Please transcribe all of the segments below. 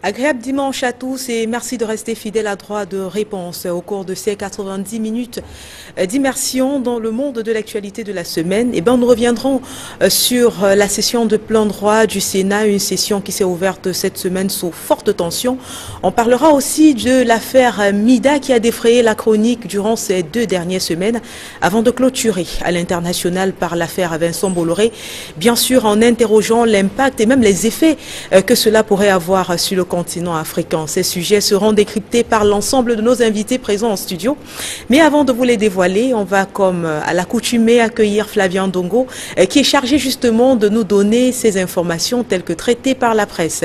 Agréable dimanche à tous et merci de rester fidèles à droit de réponse au cours de ces 90 minutes d'immersion dans le monde de l'actualité de la semaine. Nous reviendrons sur la session de plein droit du Sénat, une session qui s'est ouverte cette semaine sous forte tension. On parlera aussi de l'affaire Mida qui a défrayé la chronique durant ces 2 dernières semaines avant de clôturer à l'international par l'affaire Vincent Bolloré, bien sûr en interrogeant l'impact et même les effets que cela pourrait avoir sur le continent africain. Ces sujets seront décryptés par l'ensemble de nos invités présents en studio. Mais avant de vous les dévoiler, on va comme à l'accoutumée accueillir Flavien Ndongo qui est chargé justement de nous donner ces informations telles que traitées par la presse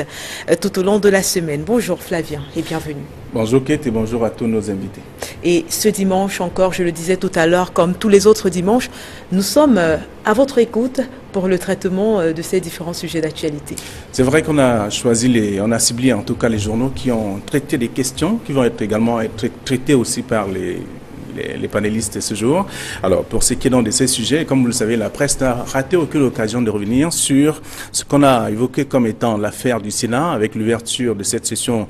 tout au long de la semaine. Bonjour Flavien et bienvenue. Bonjour Kate et bonjour à tous nos invités. Et ce dimanche encore, je le disais tout à l'heure, comme tous les autres dimanches, nous sommes à votre écoute pour le traitement de ces différents sujets d'actualité. C'est vrai qu'on a choisi, on a ciblé en tout cas les journaux qui ont traité des questions qui vont également être traitées aussi par les panélistes ce jour. Alors, pour ce qui est donc de ces sujets, comme vous le savez, la presse n'a raté aucune occasion de revenir sur ce qu'on a évoqué comme étant l'affaire du Sénat avec l'ouverture de cette session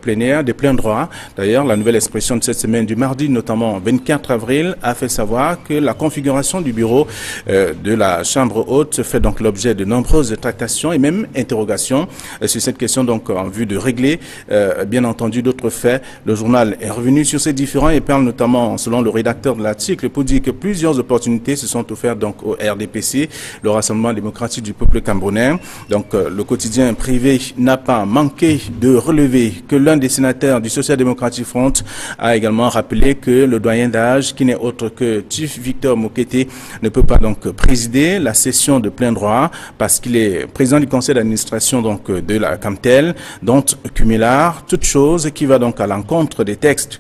plénière des pleins droits. D'ailleurs, la nouvelle expression de cette semaine du mardi, notamment 24 avril, a fait savoir que la configuration du bureau de la Chambre haute fait donc l'objet de nombreuses tractations et même interrogations sur cette question, donc en vue de régler, bien entendu, d'autres faits. Le journal est revenu sur ces différents et parle notamment selon le rédacteur de l'article, pour dire que plusieurs opportunités se sont offertes donc au RDPC, le Rassemblement démocratique du peuple camerounais. Donc le quotidien privé n'a pas manqué de relever que l'un des sénateurs du Social Democratic Front a également rappelé que le doyen d'âge, qui n'est autre que Chief Victor Mokete, ne peut pas donc présider la session de plein droit parce qu'il est président du conseil d'administration donc de la Camtel, dont Cumular, toute chose qui va donc à l'encontre des textes.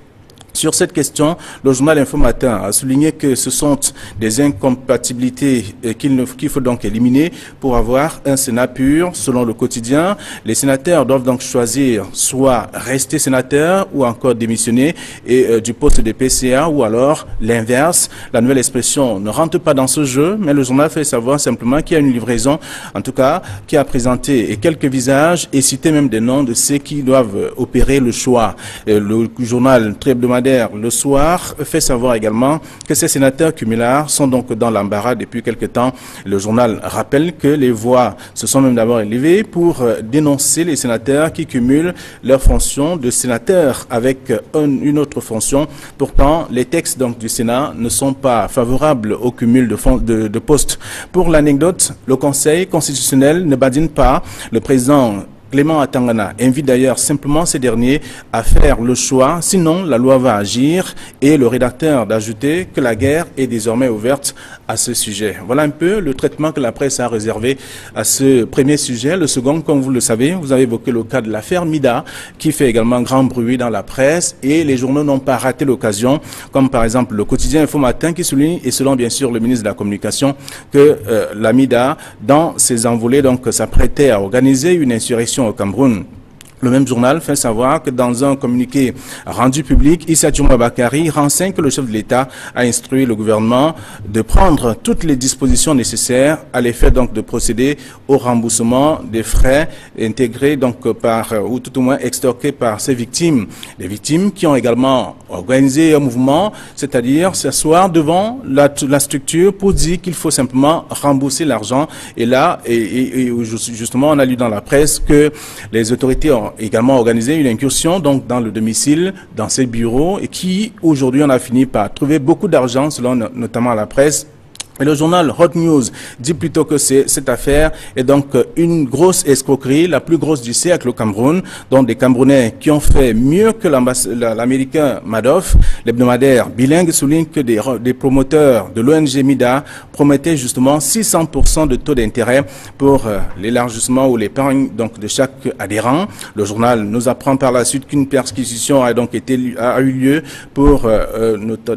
Sur cette question, le journal Info Matin a souligné que ce sont des incompatibilités qu'il faut donc éliminer pour avoir un Sénat pur. Selon le quotidien, les sénateurs doivent donc choisir soit rester sénateurs ou encore démissionner du poste de PCA ou alors l'inverse. La nouvelle expression ne rentre pas dans ce jeu, mais le journal fait savoir simplement qu'il y a une livraison, en tout cas, qui a présenté quelques visages et cité même des noms de ceux qui doivent opérer le choix. Le journal très hebdomadaire Le Soir fait savoir également que ces sénateurs cumulars sont donc dans l'embarras depuis quelque temps. Le journal rappelle que les voix se sont même d'abord élevées pour dénoncer les sénateurs qui cumulent leur fonction de sénateur avec une autre fonction. Pourtant, les textes donc du Sénat ne sont pas favorables au cumul de postes. Pour l'anecdote, le Conseil constitutionnel ne badine pas. Le président Clément Atangana invite d'ailleurs simplement ces derniers à faire le choix, sinon la loi va agir, et le rédacteur d'ajouter que la guerre est désormais ouverte à ce sujet. Voilà un peu le traitement que la presse a réservé à ce premier sujet. Le second, comme vous le savez, vous avez évoqué le cas de l'affaire Mida qui fait également grand bruit dans la presse et les journaux n'ont pas raté l'occasion, comme par exemple le quotidien Info Matin qui souligne, et selon bien sûr le ministre de la Communication, que la Mida, dans ses envolées, donc s'apprêtait à organiser une insurrection au Cameroun. Le même journal fait savoir que dans un communiqué rendu public, Issa Diouma Bakary renseigne que le chef de l'État a instruit le gouvernement de prendre toutes les dispositions nécessaires à l'effet donc de procéder au remboursement des frais intégrés donc par, ou tout au moins extorqués par ces victimes. Les victimes qui ont également organisé un mouvement, c'est-à-dire s'asseoir devant la structure pour dire qu'il faut simplement rembourser l'argent. Et là, et justement, on a lu dans la presse que les autorités ont également organisé une incursion donc dans le domicile, dans ces bureaux, et qui aujourd'hui on a fini par trouver beaucoup d'argent selon notamment la presse. Et le journal Hot News dit plutôt que cette affaire est donc une grosse escroquerie, la plus grosse du siècle au Cameroun, dont des Camerounais qui ont fait mieux que l'américain Madoff. L'hebdomadaire bilingue souligne que des promoteurs de l'ONG Mida promettaient justement 600% de taux d'intérêt pour l'élargissement ou l'épargne donc de chaque adhérent. Le journal nous apprend par la suite qu'une perquisition a donc eu lieu pour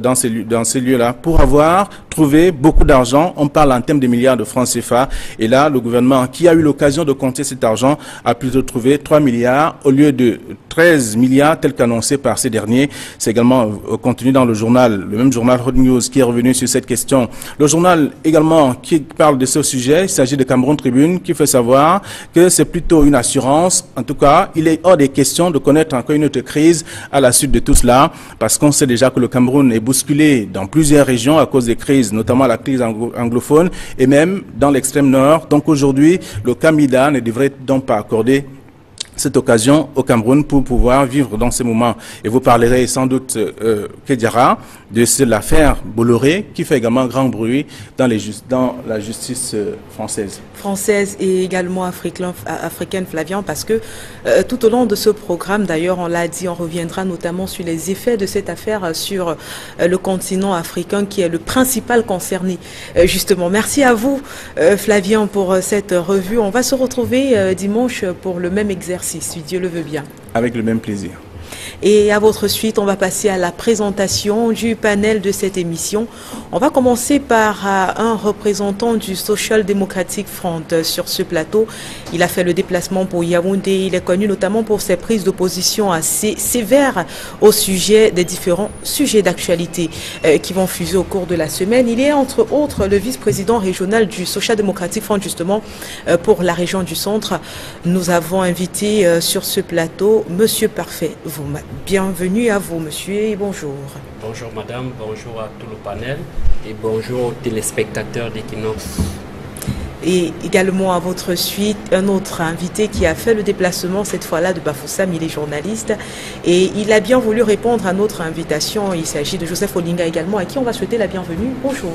dans ces lieux-là pour avoir trouvé beaucoup d'argent, on parle en termes de milliards de francs CFA. Et là, le gouvernement qui a eu l'occasion de compter cet argent a plutôt trouvé 3 milliards au lieu de 13 milliards tel qu'annoncé par ces derniers. C'est également contenu dans le journal, le même journal Hot News qui est revenu sur cette question. Le journal également qui parle de ce sujet, il s'agit de Cameroun Tribune qui fait savoir que c'est plutôt une assurance. En tout cas, il est hors des questions de connaître encore une autre crise à la suite de tout cela parce qu'on sait déjà que le Cameroun est bousculé dans plusieurs régions à cause des crises, notamment la crise anglophone et même dans l'extrême nord. Donc aujourd'hui, le Camida ne devrait donc pas accorder cette occasion au Cameroun pour pouvoir vivre dans ces moments. Et vous parlerez sans doute, Kédiara, de l'affaire Bolloré qui fait également grand bruit dans la justice française. Française et également africaine, Flavien, parce que tout au long de ce programme, d'ailleurs, on l'a dit, on reviendra notamment sur les effets de cette affaire sur le continent africain qui est le principal concerné. Justement, merci à vous, Flavien, pour cette revue. On va se retrouver dimanche pour le même exercice, si Dieu le veut bien. Avec le même plaisir. Et à votre suite, on va passer à la présentation du panel de cette émission. On va commencer par un représentant du Social Democratic Front sur ce plateau. Il a fait le déplacement pour Yaoundé. Il est connu notamment pour ses prises d'opposition assez sévères au sujet des différents sujets d'actualité qui vont fuser au cours de la semaine. Il est entre autres le vice-président régional du Social Democratic Front justement pour la région du centre. Nous avons invité sur ce plateau Monsieur Parfait. Bienvenue à vous, monsieur, et bonjour. Bonjour, madame, bonjour à tout le panel et bonjour aux téléspectateurs d'Equinox. Et également à votre suite, un autre invité qui a fait le déplacement, cette fois-là de Bafoussam, il est journaliste. Et il a bien voulu répondre à notre invitation. Il s'agit de Joseph Olinga également, à qui on va souhaiter la bienvenue. Bonjour.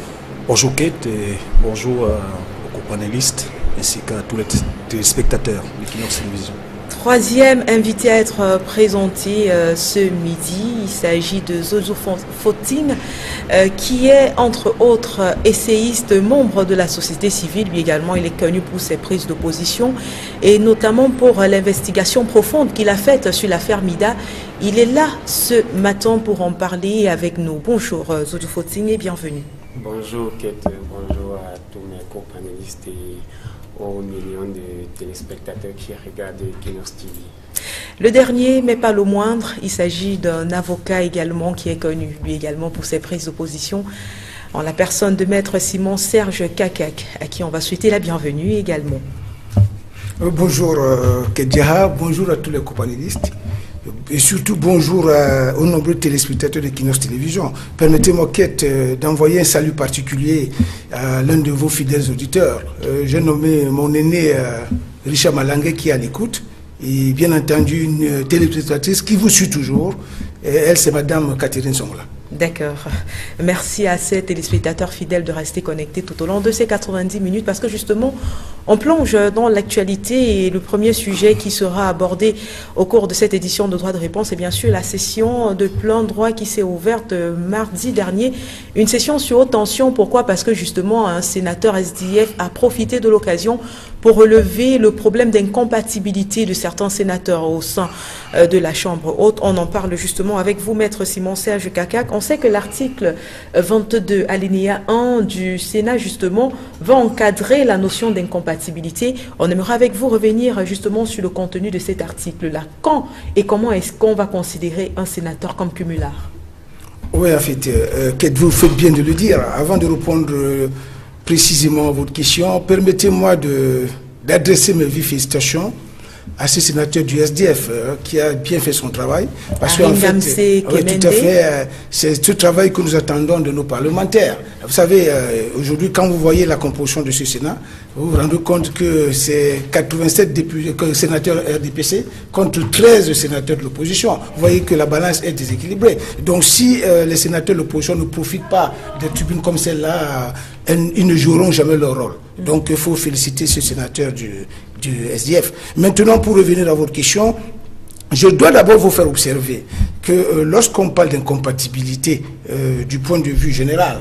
Bonjour Kate et bonjour aux co-panélistes ainsi qu'à tous les téléspectateurs d'Equinox Télévision. Troisième invité à être présenté ce midi, il s'agit de Zozo Foting, qui est entre autres essayiste, membre de la société civile. Lui également, il est connu pour ses prises d'opposition et notamment pour l'investigation profonde qu'il a faite sur l'affaire Mida. Il est là ce matin pour en parler avec nous. Bonjour Zozo Foting et bienvenue. Bonjour Kate, bonjour à tous mes co-panélistes et aux millions de téléspectateurs qui regardent Equinox TV. Le dernier, mais pas le moindre, il s'agit d'un avocat également qui est connu, lui également pour ses prises d'opposition, en la personne de maître Simon Serge Kakak, à qui on va souhaiter la bienvenue également. Bonjour Kedia, bonjour à tous les copanélistes. Et surtout bonjour aux nombreux téléspectateurs d'Equinox Télévision. Permettez-moi, Kate, d'envoyer un salut particulier à l'un de vos fidèles auditeurs. J'ai nommé mon aîné Richard Malangue qui est à l'écoute. Et bien entendu, une téléspectatrice qui vous suit toujours. Et elle, c'est Madame Catherine Songla. D'accord. Merci à ces téléspectateurs fidèles de rester connectés tout au long de ces 90 minutes parce que justement, on plonge dans l'actualité et le premier sujet qui sera abordé au cours de cette édition de Droit de réponse est bien sûr la session de plein droit qui s'est ouverte mardi dernier. Une session sur haute tension. Pourquoi? Parce que justement, un sénateur SDF a profité de l'occasion pour relever le problème d'incompatibilité de certains sénateurs au sein de la Chambre haute. On en parle justement avec vous, Maître Simon Serge Kakak. On sait que l'article 22, alinéa 1 du Sénat, justement, va encadrer la notion d'incompatibilité. On aimerait avec vous revenir justement sur le contenu de cet article-là. Quand et comment est-ce qu'on va considérer un sénateur comme cumulard? Oui, en fait, vous faites bien de le dire. Avant de répondre précisément à votre question, permettez-moi d'adresser mes vives félicitations à ce sénateur du SDF qui a bien fait son travail. Parce qu'en fait, tout à fait, c'est ce travail que nous attendons de nos parlementaires. Vous savez, aujourd'hui, quand vous voyez la composition de ce Sénat, vous vous rendez compte que c'est 87 sénateurs RDPC contre 13 sénateurs de l'opposition. Vous voyez que la balance est déséquilibrée. Donc si les sénateurs de l'opposition ne profitent pas de tribunes comme celle-là, ils ne joueront jamais leur rôle. Donc il faut féliciter ce sénateur du SDF. Maintenant, pour revenir à votre question, je dois d'abord vous faire observer que lorsqu'on parle d'incompatibilité du point de vue général,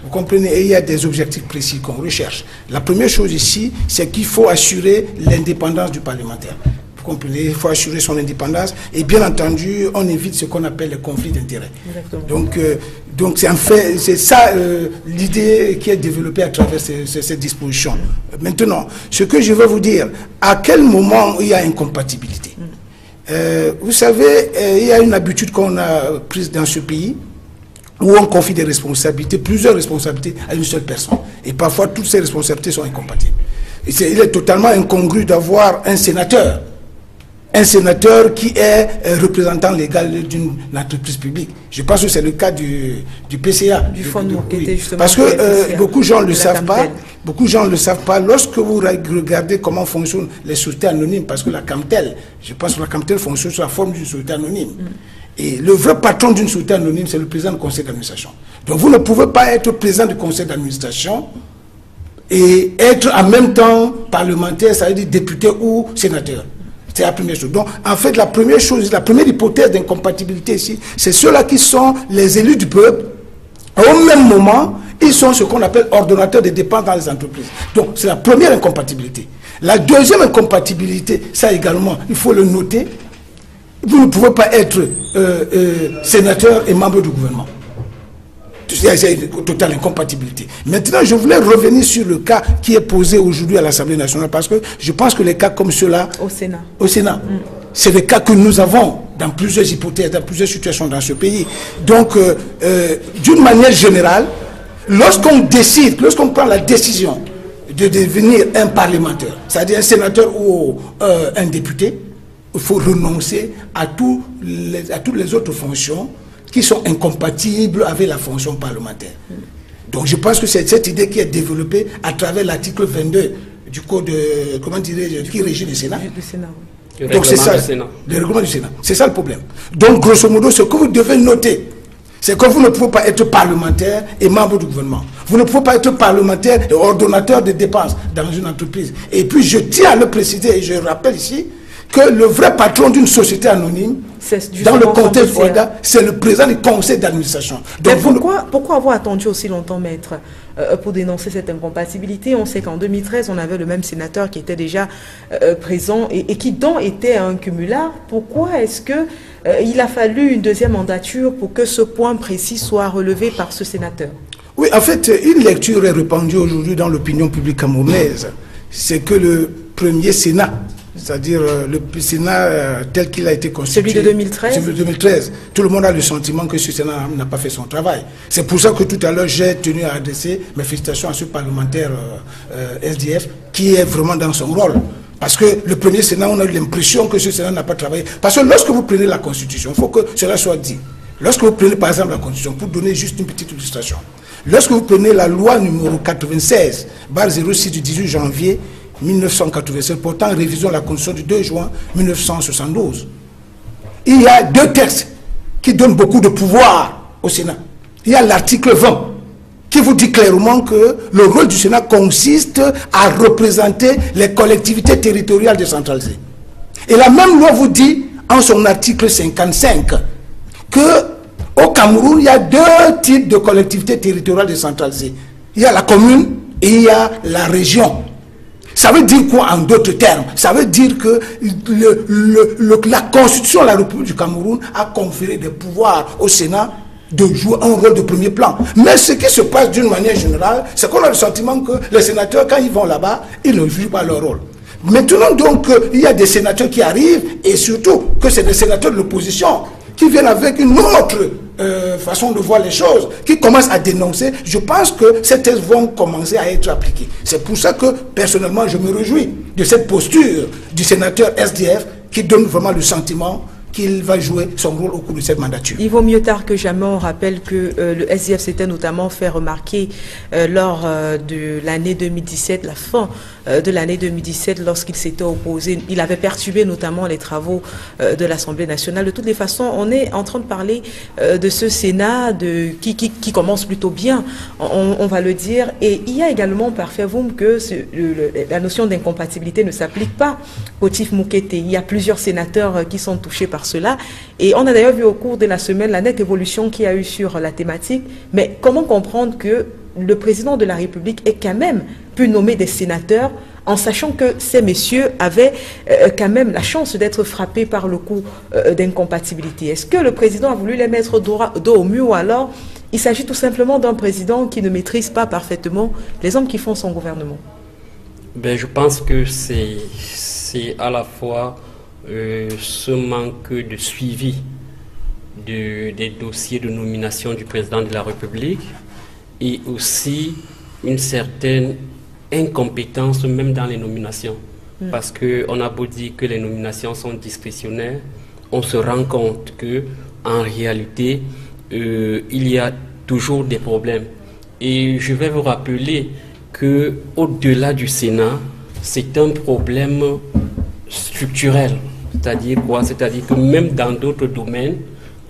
vous comprenez, il y a des objectifs précis qu'on recherche. La première chose ici, c'est qu'il faut assurer l'indépendance du parlementaire. Vous comprenez, il faut assurer son indépendance. Et bien entendu, on évite ce qu'on appelle les conflits d'intérêts. Donc c'est en fait, c'est ça l'idée qui est développée à travers ces dispositions. Maintenant, ce que je veux vous dire, à quel moment il y a incompatibilité? Vous savez, il y a une habitude qu'on a prise dans ce pays, où on confie des responsabilités, plusieurs responsabilités à une seule personne. Et parfois, toutes ces responsabilités sont incompatibles. Il est totalement incongru d'avoir un sénateur qui est représentant légal d'une entreprise publique. Je pense que c'est le cas du PCA. Du fonds qui justement. Parce que beaucoup de gens ne le savent pas. Beaucoup de gens ne le savent pas. Lorsque vous regardez comment fonctionnent les sociétés anonymes, parce que la Camtel, je pense que la Camtel fonctionne sous la forme d'une société anonyme. Et le vrai patron d'une société anonyme, c'est le président du conseil d'administration. Donc vous ne pouvez pas être président du conseil d'administration et être en même temps parlementaire, ça veut dire député ou sénateur. C'est la première chose. Donc en fait, la première chose, la première hypothèse d'incompatibilité ici, c'est ceux-là qui sont les élus du peuple. Au même moment, ils sont ce qu'on appelle ordonnateurs des dépenses dans les entreprises. Donc c'est la première incompatibilité. La deuxième incompatibilité, ça également, il faut le noter, vous ne pouvez pas être sénateur et membre du gouvernement. C'est une totale incompatibilité. Maintenant, je voulais revenir sur le cas qui est posé aujourd'hui à l'Assemblée nationale, parce que je pense que les cas comme ceux-là, au Sénat, c'est des cas que nous avons dans plusieurs hypothèses, dans plusieurs situations dans ce pays. Donc, d'une manière générale, lorsqu'on décide, lorsqu'on prend la décision de devenir un parlementaire, c'est-à-dire un sénateur ou un député, il faut renoncer à toutes les autres fonctions qui sont incompatibles avec la fonction parlementaire. Donc je pense que c'est cette idée qui est développée à travers l'article 22 du code, comment dirais-je, qui régit le Sénat. Donc c'est ça, le règlement du Sénat. C'est ça le problème. Donc grosso modo, ce que vous devez noter, c'est que vous ne pouvez pas être parlementaire et membre du gouvernement. Vous ne pouvez pas être parlementaire et ordonnateur de dépenses dans une entreprise. Et puis je tiens à le préciser, et je rappelle ici, que le vrai patron d'une société anonyme, dans le contexte OIDA, c'est le président du conseil d'administration. Pourquoi avoir attendu aussi longtemps, maître, pour dénoncer cette incompatibilité? On sait qu'en 2013, on avait le même sénateur qui était déjà présent et qui donc était un cumulard. Pourquoi est-ce qu'il a fallu une deuxième mandature pour que ce point précis soit relevé par ce sénateur? Oui, en fait, une lecture est répandue aujourd'hui dans l'opinion publique camerounaise. C'est que le premier Sénat, c'est-à-dire le Sénat tel qu'il a été constitué. Celui de 2013 Celui de 2013. Tout le monde a le sentiment que ce Sénat n'a pas fait son travail. C'est pour ça que tout à l'heure, j'ai tenu à adresser mes félicitations à ce parlementaire SDF qui est vraiment dans son rôle. Parce que le premier Sénat, on a eu l'impression que ce Sénat n'a pas travaillé. Parce que lorsque vous prenez la Constitution, il faut que cela soit dit. Lorsque vous prenez par exemple la Constitution, pour donner juste une petite illustration, lorsque vous prenez la loi numéro 96/06 du 18 janvier 1987 portant révision de la Constitution du 2 juin 1972. Il y a deux textes qui donnent beaucoup de pouvoir au Sénat. Il y a l'article 20 qui vous dit clairement que le rôle du Sénat consiste à représenter les collectivités territoriales décentralisées. Et la même loi vous dit, en son article 55, qu'au Cameroun, il y a deux types de collectivités territoriales décentralisées. Il y a la commune et il y a la région. Ça veut dire quoi en d'autres termes? Ça veut dire que la Constitution de la République du Cameroun a conféré des pouvoirs au Sénat de jouer un rôle de premier plan. Mais ce qui se passe d'une manière générale, c'est qu'on a le sentiment que les sénateurs, quand ils vont là-bas, ils ne jouent pas leur rôle. Maintenant donc, il y a des sénateurs qui arrivent, et surtout que c'est des sénateurs de l'opposition qui viennent avec une autre façon de voir les choses, qui commencent à dénoncer. Je pense que ces thèses vont commencer à être appliquées. C'est pour ça que, personnellement, je me réjouis de cette posture du sénateur SDF qui donne vraiment le sentiment qu'il va jouer son rôle au cours de cette mandature. Il vaut mieux tard que jamais. On rappelle que le SDF s'était notamment fait remarquer lors de l'année 2017, la fin de l'année 2017, lorsqu'il s'était opposé. Il avait perturbé notamment les travaux de l'Assemblée nationale. De toutes les façons, on est en train de parler de ce Sénat qui commence plutôt bien, on va le dire. Et il y a également, parfait Voum, que la notion d'incompatibilité ne s'applique pas au Tif Moukete. Il y a plusieurs sénateurs qui sont touchés par cela. Et on a d'ailleurs vu au cours de la semaine la nette évolution qu'il y a eu sur la thématique. Mais comment comprendre que le président de la République ait quand même pu nommer des sénateurs en sachant que ces messieurs avaient quand même la chance d'être frappés par le coup d'incompatibilité. Est-ce que le président a voulu les mettre dos au mur, ou alors il s'agit tout simplement d'un président qui ne maîtrise pas parfaitement les hommes qui font son gouvernement? Ben, je pense que c'est à la fois ce manque de suivi des dossiers de nomination du président de la République et aussi une certaine incompétence même dans les nominations. Parce qu'on a beau dire que les nominations sont discrétionnaires, on se rend compte qu'en réalité, il y a toujours des problèmes. Et je vais vous rappeler qu'au-delà du Sénat, c'est un problème structurel. C'est-à-dire quoi? C'est-à-dire que même dans d'autres domaines,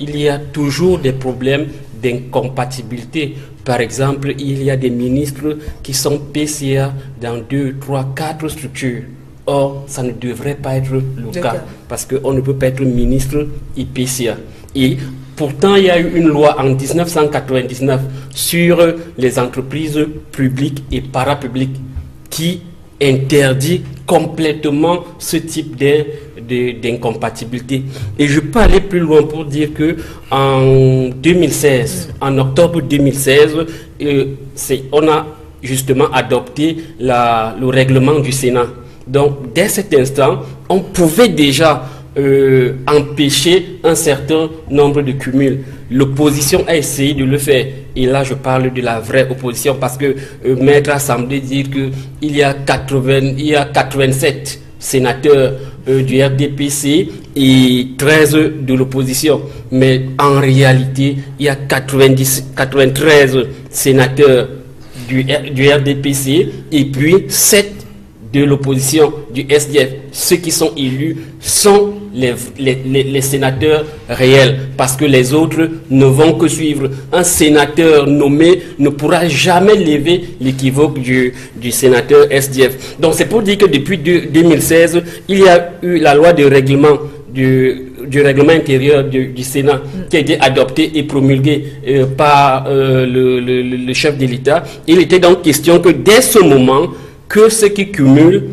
il y a toujours des problèmes d'incompatibilité. Par exemple, il y a des ministres qui sont PCA dans 2, 3, 4 structures. Or, ça ne devrait pas être le cas, parce qu'on ne peut pas être ministre et PCA. Et pourtant, il y a eu une loi en 1999 sur les entreprises publiques et parapubliques qui interdit complètement ce type d'incompatibilité. Et je peux aller plus loin pour dire que en 2016, en octobre 2016, on a justement adopté le règlement du Sénat. Donc, dès cet instant, on pouvait déjà empêcher un certain nombre de cumuls. L'opposition a essayé de le faire. Et là, je parle de la vraie opposition parce que Maître a semblé dire qu'il y a 87 sénateurs du RDPC et 13 de l'opposition. Mais en réalité, il y a 93 sénateurs du RDPC et puis 7 de l'opposition du SDF. Ceux qui sont élus sont les sénateurs réels, parce que les autres ne vont que suivre. Un sénateur nommé ne pourra jamais lever l'équivoque du sénateur SDF. Donc c'est pour dire que depuis 2016, il y a eu la loi de règlement du règlement intérieur du Sénat qui a été adopté et promulgué par le chef de l'État. Il était donc question que dès ce moment, que ceux qui cumulent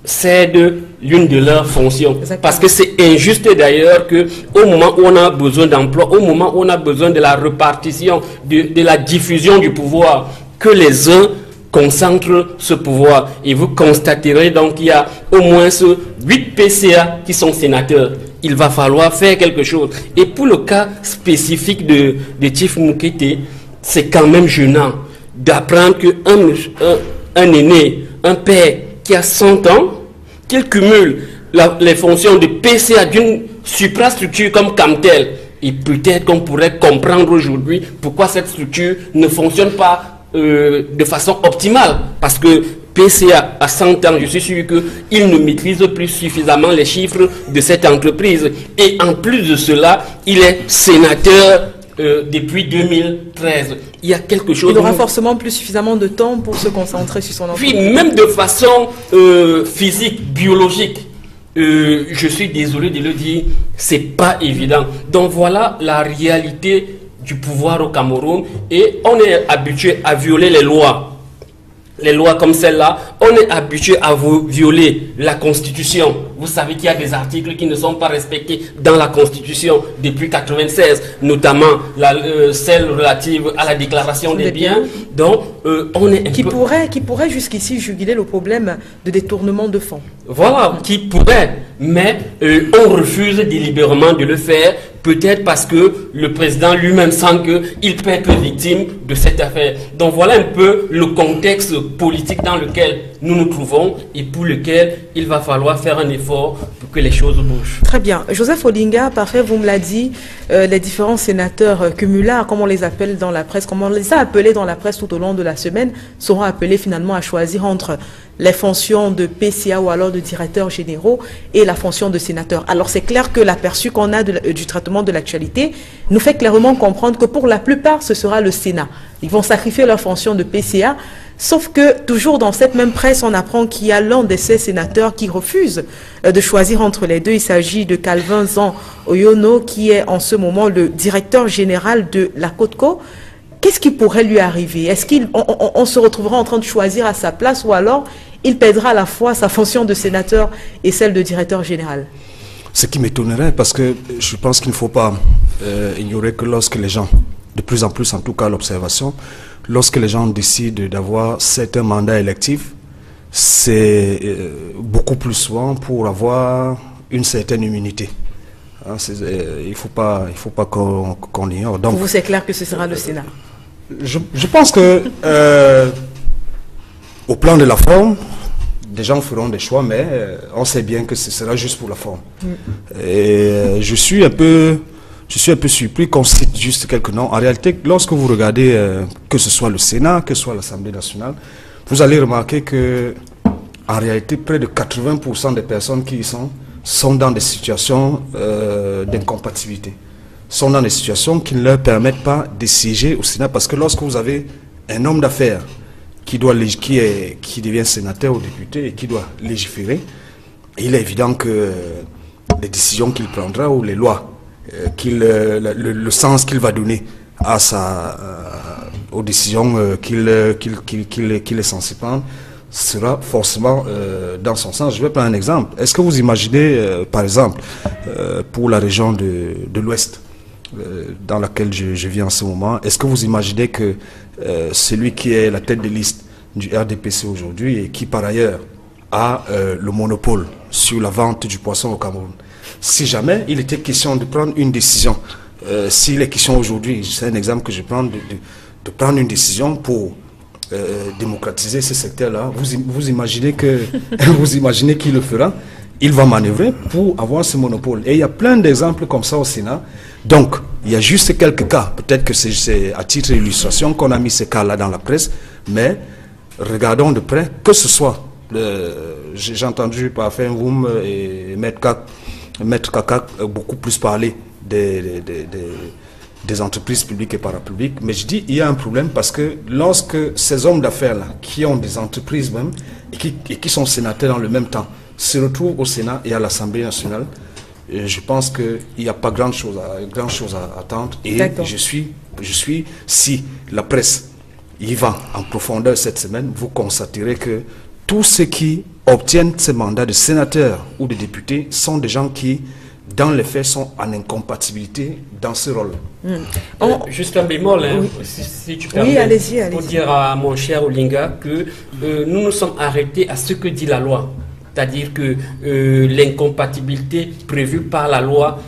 cèdent l'une de leurs fonctions. Exactement. Parce que c'est injuste d'ailleurs qu'au moment où on a besoin d'emploi, au moment où on a besoin de la répartition, de la diffusion du pouvoir, que les uns concentrent ce pouvoir. Et vous constaterez donc qu'il y a au moins 8 PCA qui sont sénateurs. Il va falloir faire quelque chose. Et pour le cas spécifique de Chief Moukete, c'est quand même gênant d'apprendre qu'un aîné, un père qui a 100 ans, qu'il cumule les fonctions de PCA d'une suprastructure comme Camtel. Et peut-être qu'on pourrait comprendre aujourd'hui pourquoi cette structure ne fonctionne pas de façon optimale. Parce que PCA à 100 ans, je suis sûr qu'il ne maîtrise plus suffisamment les chiffres de cette entreprise. Et en plus de cela, il est sénateur depuis 2013. Il y a quelque chose... Il aura forcément plus suffisamment de temps pour se concentrer sur son entreprise. Oui, même de façon physique, biologique. Je suis désolé de le dire, c'est pas évident. Donc voilà la réalité du pouvoir au Cameroun. Et on est habitué à violer les lois. Les lois comme celle-là, on est habitué à violer la Constitution. Vous savez qu'il y a des articles qui ne sont pas respectés dans la Constitution depuis 1996, notamment celle relative à la déclaration des biens. Donc, on est qui pourrait jusqu'ici juguler le problème de détournement de fonds. Voilà, qui pourrait, mais on refuse délibérément de le faire. Peut-être parce que le président lui-même sent qu'il peut être victime de cette affaire. Donc voilà un peu le contexte politique dans lequel nous nous trouvons et pour lequel il va falloir faire un effort pour que les choses bougent. Très bien. Joseph Odinga, parfait, vous me l'avez dit, les différents sénateurs cumulards, comme on les appelle dans la presse, comme on les a appelés dans la presse tout au long de la semaine, seront appelés finalement à choisir entre les fonctions de PCA ou alors de directeurs généraux et la fonction de sénateur. Alors c'est clair que l'aperçu qu'on a du traitement de l'actualité nous fait clairement comprendre que pour la plupart ce sera le Sénat. Ils vont sacrifier leur fonction de PCA, sauf que toujours dans cette même presse on apprend qu'il y a l'un de ces sénateurs qui refuse de choisir entre les deux. Il s'agit de Calvin Zan Oyono qui est en ce moment le directeur général de la CODCO. qu'est-ce qui pourrait lui arriver? Est-ce qu'on se retrouvera en train de choisir à sa place, ou alors il perdra à la fois sa fonction de sénateur et celle de directeur général? Ce qui m'étonnerait, parce que je pense qu'il ne faut pas ignorer que lorsque les gens, de plus en plus en tout cas l'observation, lorsque les gens décident d'avoir certains mandats électifs, c'est beaucoup plus souvent pour avoir une certaine immunité. Hein, il faut pas qu'on l'ignore. Pour vous, c'est clair que ce sera le Sénat? Je pense que au plan de la forme, des gens feront des choix, mais on sait bien que ce sera juste pour la forme. Et je suis un peu surpris qu'on cite juste quelques noms. En réalité, lorsque vous regardez que ce soit le Sénat, que ce soit l'Assemblée nationale, vous allez remarquer que en réalité, près de 80% des personnes qui y sont dans des situations d'incompatibilité, sont dans des situations qui ne leur permettent pas de siéger au Sénat, parce que lorsque vous avez un homme d'affaires qui devient sénateur ou député et qui doit légiférer, il est évident que les décisions qu'il prendra ou les lois, le sens qu'il va donner aux décisions qu'il est censé prendre, sera forcément dans son sens. Je vais prendre un exemple. Est-ce que vous imaginez, par exemple, pour la région de l'Ouest, dans laquelle je vis en ce moment, est-ce que vous imaginez que celui qui est la tête de liste du RDPC aujourd'hui et qui par ailleurs a le monopole sur la vente du poisson au Cameroun, si jamais il était question de prendre une décision, s'il est question aujourd'hui, c'est un exemple que je prends, de prendre une décision pour démocratiser ce secteur-là, vous imaginez qu'il le fera? Il va manœuvrer pour avoir ce monopole. Et il y a plein d'exemples comme ça au Sénat. Donc, il y a juste quelques cas. Peut-être que c'est à titre d'illustration qu'on a mis ces cas-là dans la presse. Mais regardons de près, que ce soit, j'ai entendu par Fenvoum et Maître Kaka beaucoup plus parler des entreprises publiques et parapubliques. Mais je dis, il y a un problème parce que lorsque ces hommes d'affaires-là, qui ont des entreprises même, et qui sont sénateurs dans le même temps, se retrouvent au Sénat et à l'Assemblée nationale, je pense qu'il n'y a pas grand chose à attendre. Et je suis, si la presse y va en profondeur cette semaine, vous constaterez que tous ceux qui obtiennent ces mandats de sénateurs ou de députés sont des gens qui, dans les faits, sont en incompatibilité dans ce rôle. Juste un bémol, hein, si tu permets, allez-y. Pour dire à mon cher Olinga que nous nous sommes arrêtés à ce que dit la loi. C'est-à-dire que l'incompatibilité prévue par la loi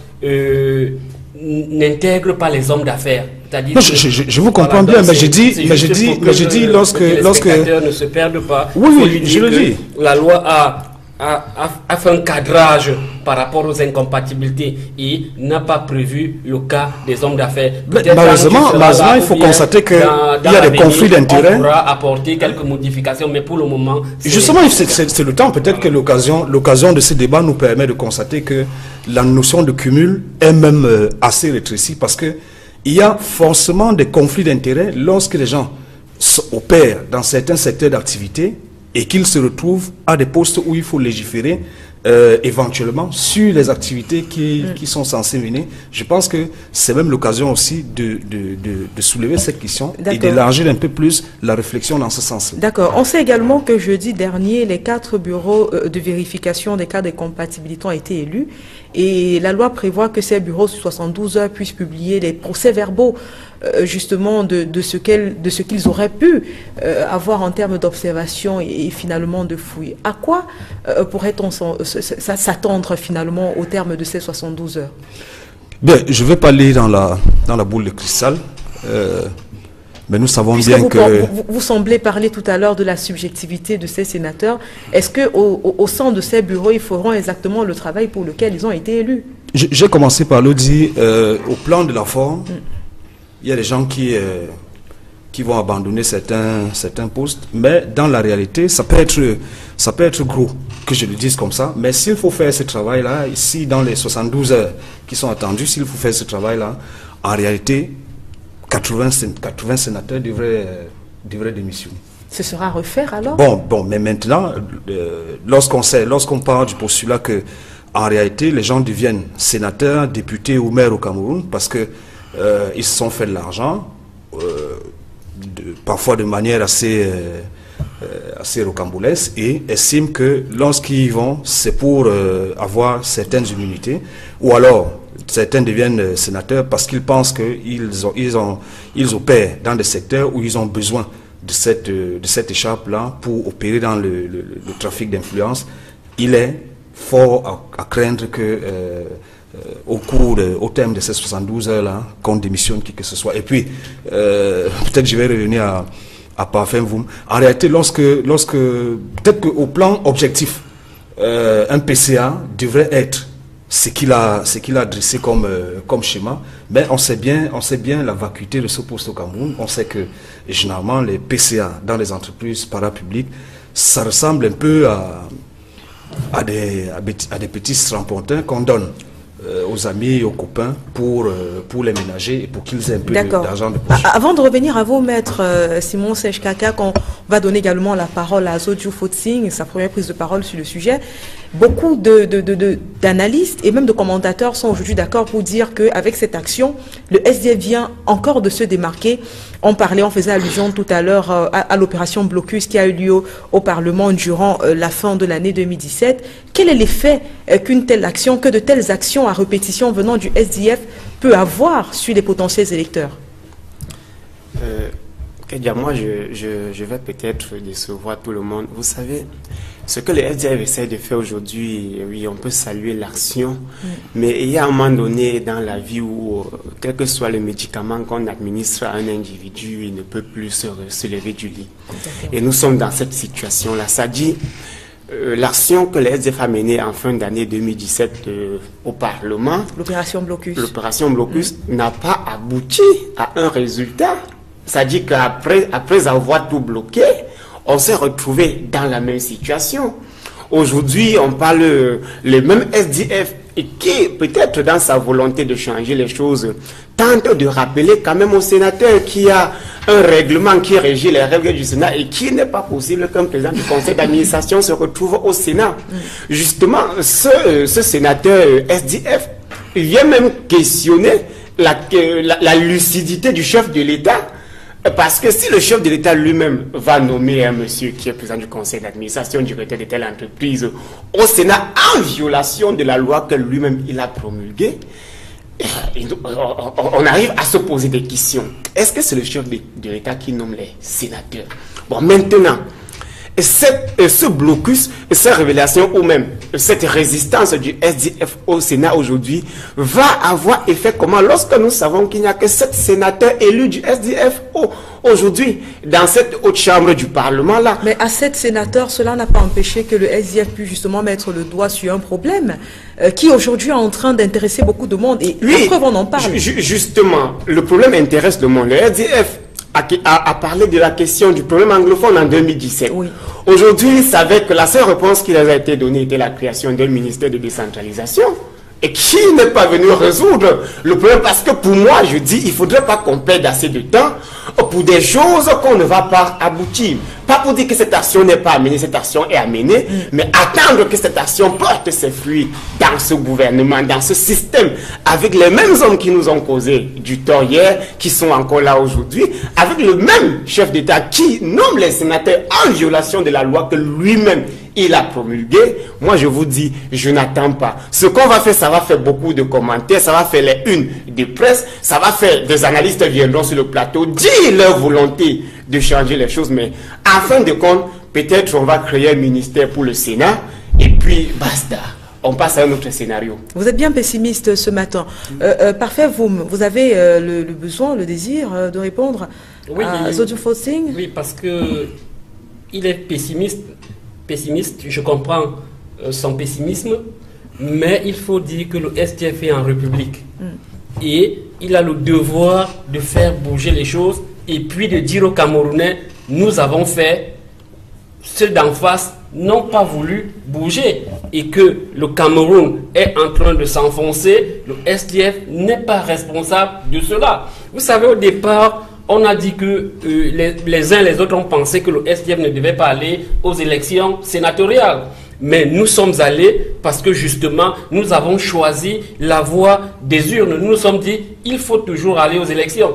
n'intègre pas les hommes d'affaires. Je vous comprends bien, mais je dis lorsque les spectateurs ne se perdent pas. Oui, je le dis. La loi a fait un cadrage par rapport aux incompatibilités et n'a pas prévu le cas des hommes d'affaires. Malheureusement, il faut constater qu'il y a des conflits d'intérêts. On pourra apporter quelques modifications, mais pour le moment... Justement, c'est le temps. Peut-être que l'occasion de ce débat nous permet de constater que la notion de cumul est même assez rétrécie, parce qu'il y a forcément des conflits d'intérêts lorsque les gens opèrent dans certains secteurs d'activité et qu'ils se retrouvent à des postes où il faut légiférer éventuellement sur les activités qui sont censées mener. Je pense que c'est même l'occasion aussi de soulever cette question et d'élargir un peu plus la réflexion dans ce sens-là. D'accord. On sait également que jeudi dernier, les 4 bureaux de vérification des cas de compatibilité ont été élus et la loi prévoit que ces bureaux sur 72 heures puissent publier les procès-verbaux justement de ce qu'ils auraient pu avoir en termes d'observation et finalement de fouilles. À quoi pourrait-on s'attendre finalement au terme de ces 72 heures? Bien, je ne vais pas aller dans la boule de cristal, mais nous savons bien que... Vous semblez parler tout à l'heure de la subjectivité de ces sénateurs. Est-ce qu'au sein de ces bureaux, ils feront exactement le travail pour lequel ils ont été élus? J'ai commencé par le dire, au plan de la forme, il y a des gens qui vont abandonner certains postes, mais dans la réalité, ça peut être gros, que je le dise comme ça, mais s'il faut faire ce travail-là, ici, dans les 72 heures qui sont attendues, s'il faut faire ce travail-là, en réalité, 80 sénateurs devraient démissionner. Ce sera à refaire alors? Bon, mais maintenant, lorsqu'on parle du postulat que, en réalité, les gens deviennent sénateurs, députés ou maires au Cameroun, parce que ils se sont fait de l'argent, parfois de manière assez rocambolesque, et estiment que lorsqu'ils y vont, c'est pour avoir certaines immunités, ou alors certains deviennent sénateurs parce qu'ils pensent qu'ils opèrent dans des secteurs où ils ont besoin de cette écharpe-là pour opérer dans le trafic d'influence. Il est fort à craindre que au terme de ces 72 heures-là, qu'on démissionne qui que ce soit. Et puis, peut-être je vais revenir à Parfait Mvoum. En réalité, peut-être qu'au plan objectif, un PCA devrait être ce qu'il a dressé comme schéma, mais on sait bien la vacuité de ce poste au Cameroun. On sait que généralement les PCA dans les entreprises parapubliques, ça ressemble un peu à des petits strapontins qu'on donne aux amis, aux copains pour les ménager et pour qu'ils aient un peu d'argent de poche. Avant de revenir à vous, maître Simon Sèche-Kaka, qu'on va donner également la parole à Zodjo Fotsing, sa première prise de parole sur le sujet, beaucoup d'analystes et même de commentateurs sont aujourd'hui d'accord pour dire qu'avec cette action, le SDF vient encore de se démarquer. On faisait allusion tout à l'heure à l'opération Blocus qui a eu lieu au Parlement durant la fin de l'année 2017. Quel est l'effet qu'une telle action, que de telles actions à répétition venant du SDF peut avoir sur les potentiels électeurs? Moi, je vais peut-être décevoir tout le monde. Vous savez, ce que le SDF essaie de faire aujourd'hui, oui, on peut saluer l'action, mais il y a un moment donné dans la vie où, quel que soit le médicament qu'on administre à un individu, il ne peut plus se lever du lit. Et nous sommes dans cette situation-là. Ça dit, l'action que le SDF a menée en fin d'année 2017 au Parlement, l'opération Blocus, n'a pas abouti à un résultat. Ça dit qu'après avoir tout bloqué, on s'est retrouvé dans la même situation. Aujourd'hui, on parle le même SDF qui, peut-être dans sa volonté de changer les choses, tente de rappeler quand même au sénateur qu'il y a un règlement qui régit les règles du Sénat et qu'il n'est pas possible qu'un président du conseil d'administration se retrouve au Sénat. Justement, ce sénateur SDF, il vient même questionner la lucidité du chef de l'État. Parce que si le chef de l'État lui-même va nommer un monsieur qui est président du conseil d'administration, directeur de telle entreprise, au Sénat, en violation de la loi que lui-même il a promulguée, on arrive à se poser des questions. Est-ce que c'est le chef de l'État qui nomme les sénateurs? Bon, maintenant, ce blocus, cette révélation ou même cette résistance du SDF au Sénat aujourd'hui va avoir effet comment lorsque nous savons qu'il n'y a que 7 sénateurs élus du SDF aujourd'hui dans cette haute chambre du Parlement là. Mais à 7 sénateurs, cela n'a pas empêché que le SDF puisse justement mettre le doigt sur un problème qui aujourd'hui est en train d'intéresser beaucoup de monde et la preuve on en parle. Justement, le problème intéresse le monde. Le SDF a parlé de la question du problème anglophone en 2017. Oui. Aujourd'hui, il savait que la seule réponse qui leur a été donnée était la création d'un ministère de décentralisation et qui n'est pas venu résoudre le problème parce que pour moi, je dis, il ne faudrait pas qu'on perde assez de temps pour des choses qu'on ne va pas aboutir. Pas pour dire que cette action n'est pas amenée, cette action est amenée, mais attendre que cette action porte ses fruits dans ce gouvernement, dans ce système, avec les mêmes hommes qui nous ont causé du tort hier, qui sont encore là aujourd'hui, avec le même chef d'État qui nomme les sénateurs en violation de la loi que lui-même il a promulgué. Moi je vous dis, je n'attends pas. Ce qu'on va faire, ça va faire beaucoup de commentaires, ça va faire les unes des presses, ça va faire des analystes viendront sur le plateau, dire leur volonté de changer les choses, mais en fin de compte, peut-être on va créer un ministère pour le Sénat et puis basta. On passe à un autre scénario. Vous êtes bien pessimiste ce matin. Parfait, vous avez le besoin, le désir de répondre à Zodjo Fotsing? Oui, parce que il est pessimiste, je comprends son pessimisme, mais il faut dire que le SDF est en République. Et il a le devoir de faire bouger les choses et puis de dire aux Camerounais, nous avons fait, ceux d'en face n'ont pas voulu bouger et que le Cameroun est en train de s'enfoncer, le SDF n'est pas responsable de cela. Vous savez, au départ, on a dit que les uns et les autres ont pensé que le SDF ne devait pas aller aux élections sénatoriales. Mais nous sommes allés parce que justement, nous avons choisi la voie des urnes. Nous nous sommes dit, il faut toujours aller aux élections.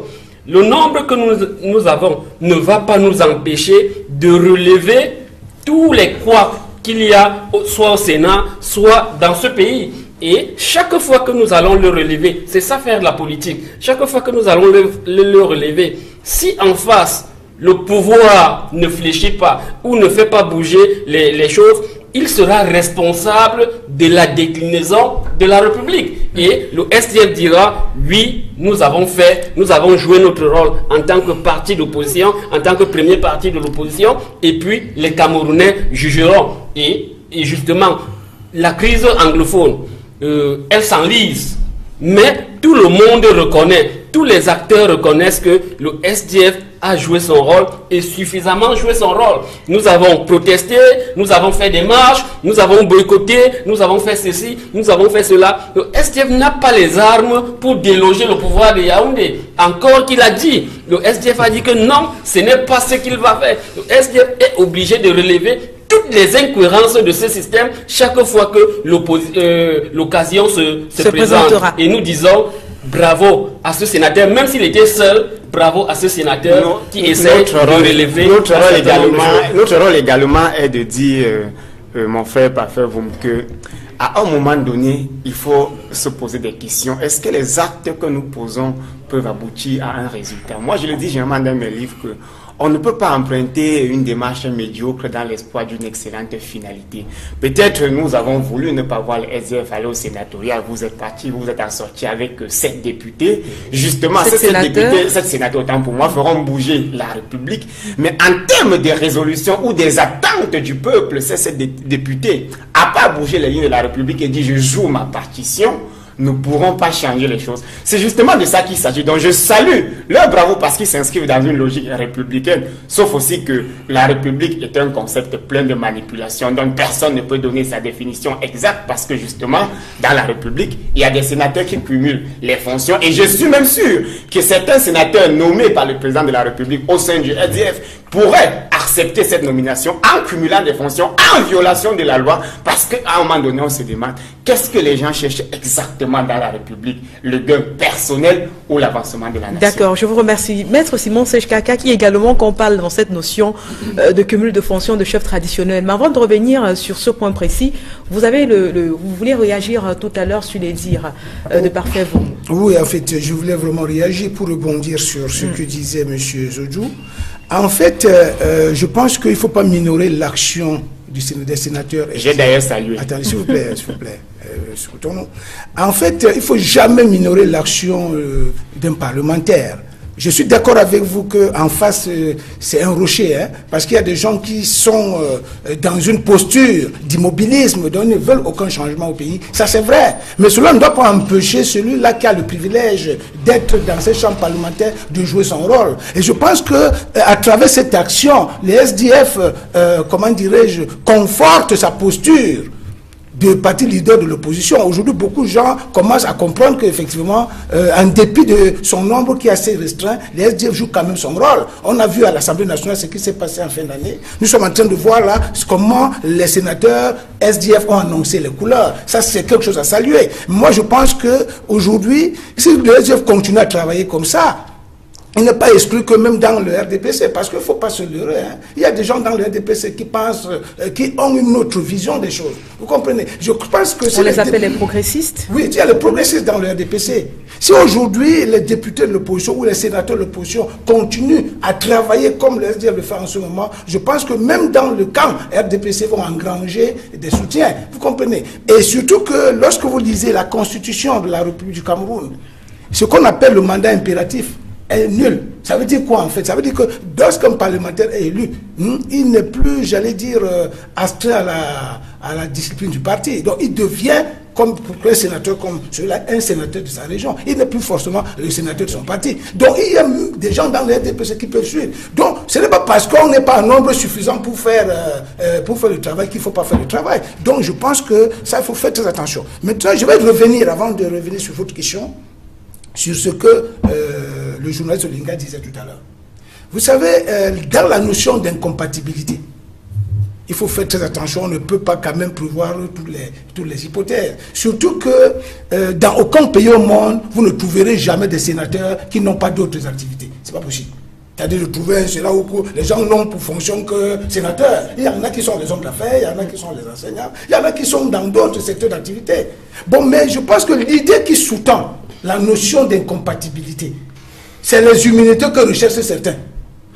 le nombre que nous avons ne va pas nous empêcher de relever tous les couacs qu'il y a, soit au Sénat, soit dans ce pays. Et chaque fois que nous allons le relever, c'est ça faire de la politique, chaque fois que nous allons le relever, si en face, le pouvoir ne fléchit pas ou ne fait pas bouger les choses, il sera responsable de la déclinaison de la République. Et le SDF dira, oui, nous avons joué notre rôle en tant que parti d'opposition, en tant que premier parti de l'opposition, et puis les Camerounais jugeront. Et justement, la crise anglophone, elle s'enlise, mais tout le monde reconnaît, tous les acteurs reconnaissent que le SDF a joué son rôle et suffisamment joué son rôle. Nous avons protesté, nous avons fait des marches, nous avons boycotté, nous avons fait ceci, nous avons fait cela. Le SDF n'a pas les armes pour déloger le pouvoir de Yaoundé. Encore qu'il a dit, le SDF a dit que non, ce n'est pas ce qu'il va faire. Le SDF est obligé de relever toutes les incohérences de ce système chaque fois que l'occasion se présente. Et nous disons bravo à ce sénateur, même s'il était seul, bravo à ce sénateur qui essaie de relever. Notre rôle également est de dire, mon frère Parfait Voum, que à un moment donné, il faut se poser des questions. Est-ce que les actes que nous posons peuvent aboutir à un résultat? Moi, je le dis généralement dans mes livres que on ne peut pas emprunter une démarche médiocre dans l'espoir d'une excellente finalité. Peut-être nous avons voulu ne pas voir le SDF aller au sénatorial. Vous êtes partis, vous êtes assortis avec 7 députés. Justement, ces 7 députés, 7 sénateurs, autant pour moi, feront bouger la République. Mais en termes de résolution ou des attentes du peuple, ces 7 députés, à pas bouger les lignes de la République et dire je joue ma partition, ne pourront pas changer les choses. C'est justement de ça qu'il s'agit. Donc je salue leur bravo parce qu'ils s'inscrivent dans une logique républicaine, sauf aussi que la République est un concept plein de manipulation, donc personne ne peut donner sa définition exacte parce que justement, dans la République, il y a des sénateurs qui cumulent les fonctions et je suis même sûr que certains sénateurs nommés par le président de la République au sein du SDF pourraient accepter cette nomination en cumulant des fonctions, en violation de la loi, parce qu'à un moment donné, on se demande qu'est-ce que les gens cherchent exactement dans la République, le gain personnel ou l'avancement de la nation. D'accord, je vous remercie. Maître Simon Sejkaka, qui également qu'on parle dans cette notion de cumul de fonctions de chef traditionnel. Mais avant de revenir sur ce point précis, vous avez vous voulez réagir tout à l'heure sur les dires de Parfait Voum. Oui, en fait, je voulais vraiment réagir pour rebondir sur ce que disait M. Zodjou. En fait, je pense qu'il ne faut pas minorer l'action des sénateurs. J'ai d'ailleurs salué. Attendez, s'il vous plaît, s'il vous plaît. En fait, il ne faut jamais minorer l'action d'un parlementaire. Je suis d'accord avec vous qu'en face, c'est un rocher, hein, parce qu'il y a des gens qui sont dans une posture d'immobilisme, donc ils ne veulent aucun changement au pays. Ça, c'est vrai. Mais cela ne doit pas empêcher celui-là qui a le privilège d'être dans ces chambres parlementaires de jouer son rôle. Et je pense qu'à travers cette action, les SDF, comment dirais-je, confortent sa posture de parti leader de l'opposition. Aujourd'hui, beaucoup de gens commencent à comprendre qu'effectivement, en dépit de son nombre qui est assez restreint, les SDF jouent quand même son rôle. On a vu à l'Assemblée nationale ce qui s'est passé en fin d'année. Nous sommes en train de voir là comment les sénateurs SDF ont annoncé les couleurs. Ça, c'est quelque chose à saluer. Moi, je pense qu'aujourd'hui, si les SDF continuent à travailler comme ça, il n'est pas exclu que même dans le RDPC, parce qu'il ne faut pas se leurrer. Hein. Il y a des gens dans le RDPC qui pensent, qui ont une autre vision des choses. Vous comprenez? Je pense que on les appelle les progressistes? Oui, il y a les progressistes dans le RDPC. Si aujourd'hui les députés de l'opposition ou les sénateurs de l'opposition continuent à travailler comme le SDF le fait en ce moment, je pense que même dans le camp RDPC vont engranger des soutiens. Vous comprenez? Et surtout que lorsque vous lisez la constitution de la République du Cameroun, ce qu'on appelle le mandat impératif est nul. Ça veut dire quoi en fait? Ça veut dire que lorsqu'un parlementaire est élu, il n'est plus, j'allais dire, astreint à la discipline du parti. Donc il devient, comme un sénateur comme celui-là, un sénateur de sa région. Il n'est plus forcément le sénateur de son parti. Donc il y a des gens dans le RDPC qui peuvent suivre. Donc ce n'est pas parce qu'on n'est pas un nombre suffisant pour faire le travail qu'il ne faut pas faire le travail. Donc je pense que ça, il faut faire très attention. Maintenant, je vais revenir, avant de revenir sur votre question, sur ce que le journaliste Olinga disait tout à l'heure. Vous savez, dans la notion d'incompatibilité, il faut faire très attention, on ne peut pas quand même prévoir toutes les hypothèses. Surtout que dans aucun pays au monde, vous ne trouverez jamais des sénateurs qui n'ont pas d'autres activités. C'est pas possible. C'est-à-dire de trouver cela où les gens n'ont pour fonction que sénateurs. Il y en a qui sont les hommes d'affaires, il y en a qui sont les enseignants, il y en a qui sont dans d'autres secteurs d'activité. Bon, mais je pense que l'idée qui sous-tend la notion d'incompatibilité, c'est les humilités que recherchent certains.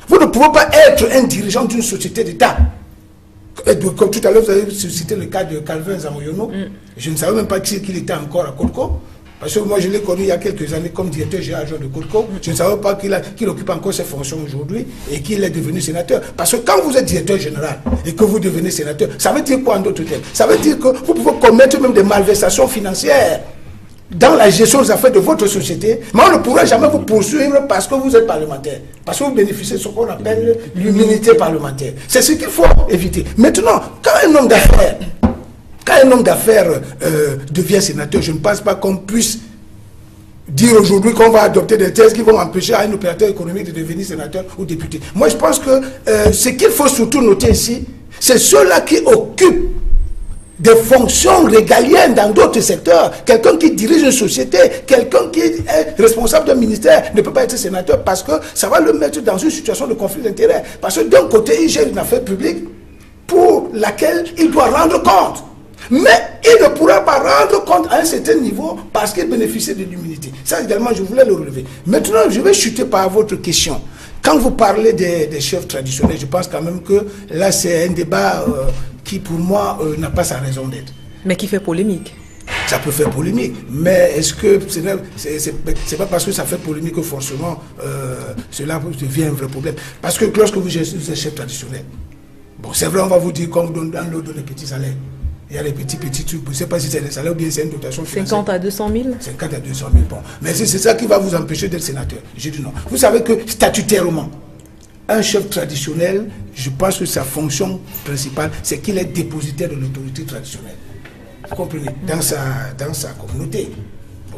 Vous ne pouvez pas être un dirigeant d'une société d'État. Comme tout à l'heure, vous avez cité le cas de Calvin Zamoyono. Je ne savais même pas qu'il était encore à Kodko. Parce que moi, je l'ai connu il y a quelques années comme directeur général de Kodko. Je ne savais pas qu'il occupe encore ses fonctions aujourd'hui et qu'il est devenu sénateur. Parce que quand vous êtes directeur général et que vous devenez sénateur, ça veut dire quoi en d'autres termes? Ça veut dire que vous pouvez commettre même des malversations financières dans la gestion des affaires de votre société, mais on ne pourra jamais vous poursuivre parce que vous êtes parlementaire, parce que vous bénéficiez de ce qu'on appelle l'immunité parlementaire. C'est ce qu'il faut éviter. Maintenant, quand un homme d'affaires devient sénateur, je ne pense pas qu'on puisse dire aujourd'hui qu'on va adopter des thèses qui vont empêcher un opérateur économique de devenir sénateur ou député. Moi, je pense que ce qu'il faut surtout noter ici, c'est ceux-là qui occupent des fonctions régaliennes dans d'autres secteurs. Quelqu'un qui dirige une société, quelqu'un qui est responsable d'un ministère ne peut pas être sénateur parce que ça va le mettre dans une situation de conflit d'intérêts. Parce que d'un côté, il gère une affaire publique pour laquelle il doit rendre compte. Mais il ne pourra pas rendre compte à un certain niveau parce qu'il bénéficie de l'immunité. Ça également, je voulais le relever. Maintenant, je vais chuter par votre question. Quand vous parlez des chefs traditionnels, je pense quand même que là, c'est un débat qui, pour moi, n'a pas sa raison d'être. Mais qui fait polémique. Ça peut faire polémique, mais est-ce que c'est pas parce que ça fait polémique que forcément cela devient un vrai problème? Parce que lorsque vous êtes chef traditionnel, bon, c'est vrai, on va vous dire qu'on vous donne des petits salaires. Il y a les petits trucs, je ne sais pas si c'est des salaires ou bien c'est une dotation financière. 50 à 200 000 50 à 200 000, bon. Mais c'est ça qui va vous empêcher d'être sénateur. J'ai dit non. Vous savez que statutairement, un chef traditionnel, je pense que sa fonction principale, c'est qu'il est dépositaire de l'autorité traditionnelle. Vous comprenez? Dans sa communauté.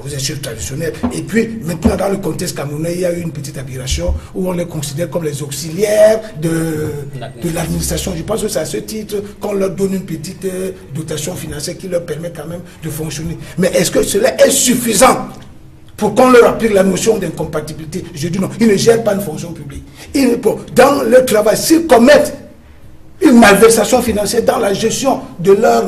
Vous êtes chef traditionnel. Et puis, maintenant, dans le contexte camerounais, il y a eu une petite aberration où on les considère comme les auxiliaires de l'administration. Je pense que c'est à ce titre qu'on leur donne une petite dotation financière qui leur permet quand même de fonctionner. Mais est-ce que cela est suffisant pour qu'on leur applique la notion d'incompatibilité? Je dis non, ils ne gèrent pas une fonction publique. Dans leur travail, s'ils commettent une malversation financière dans la gestion de leur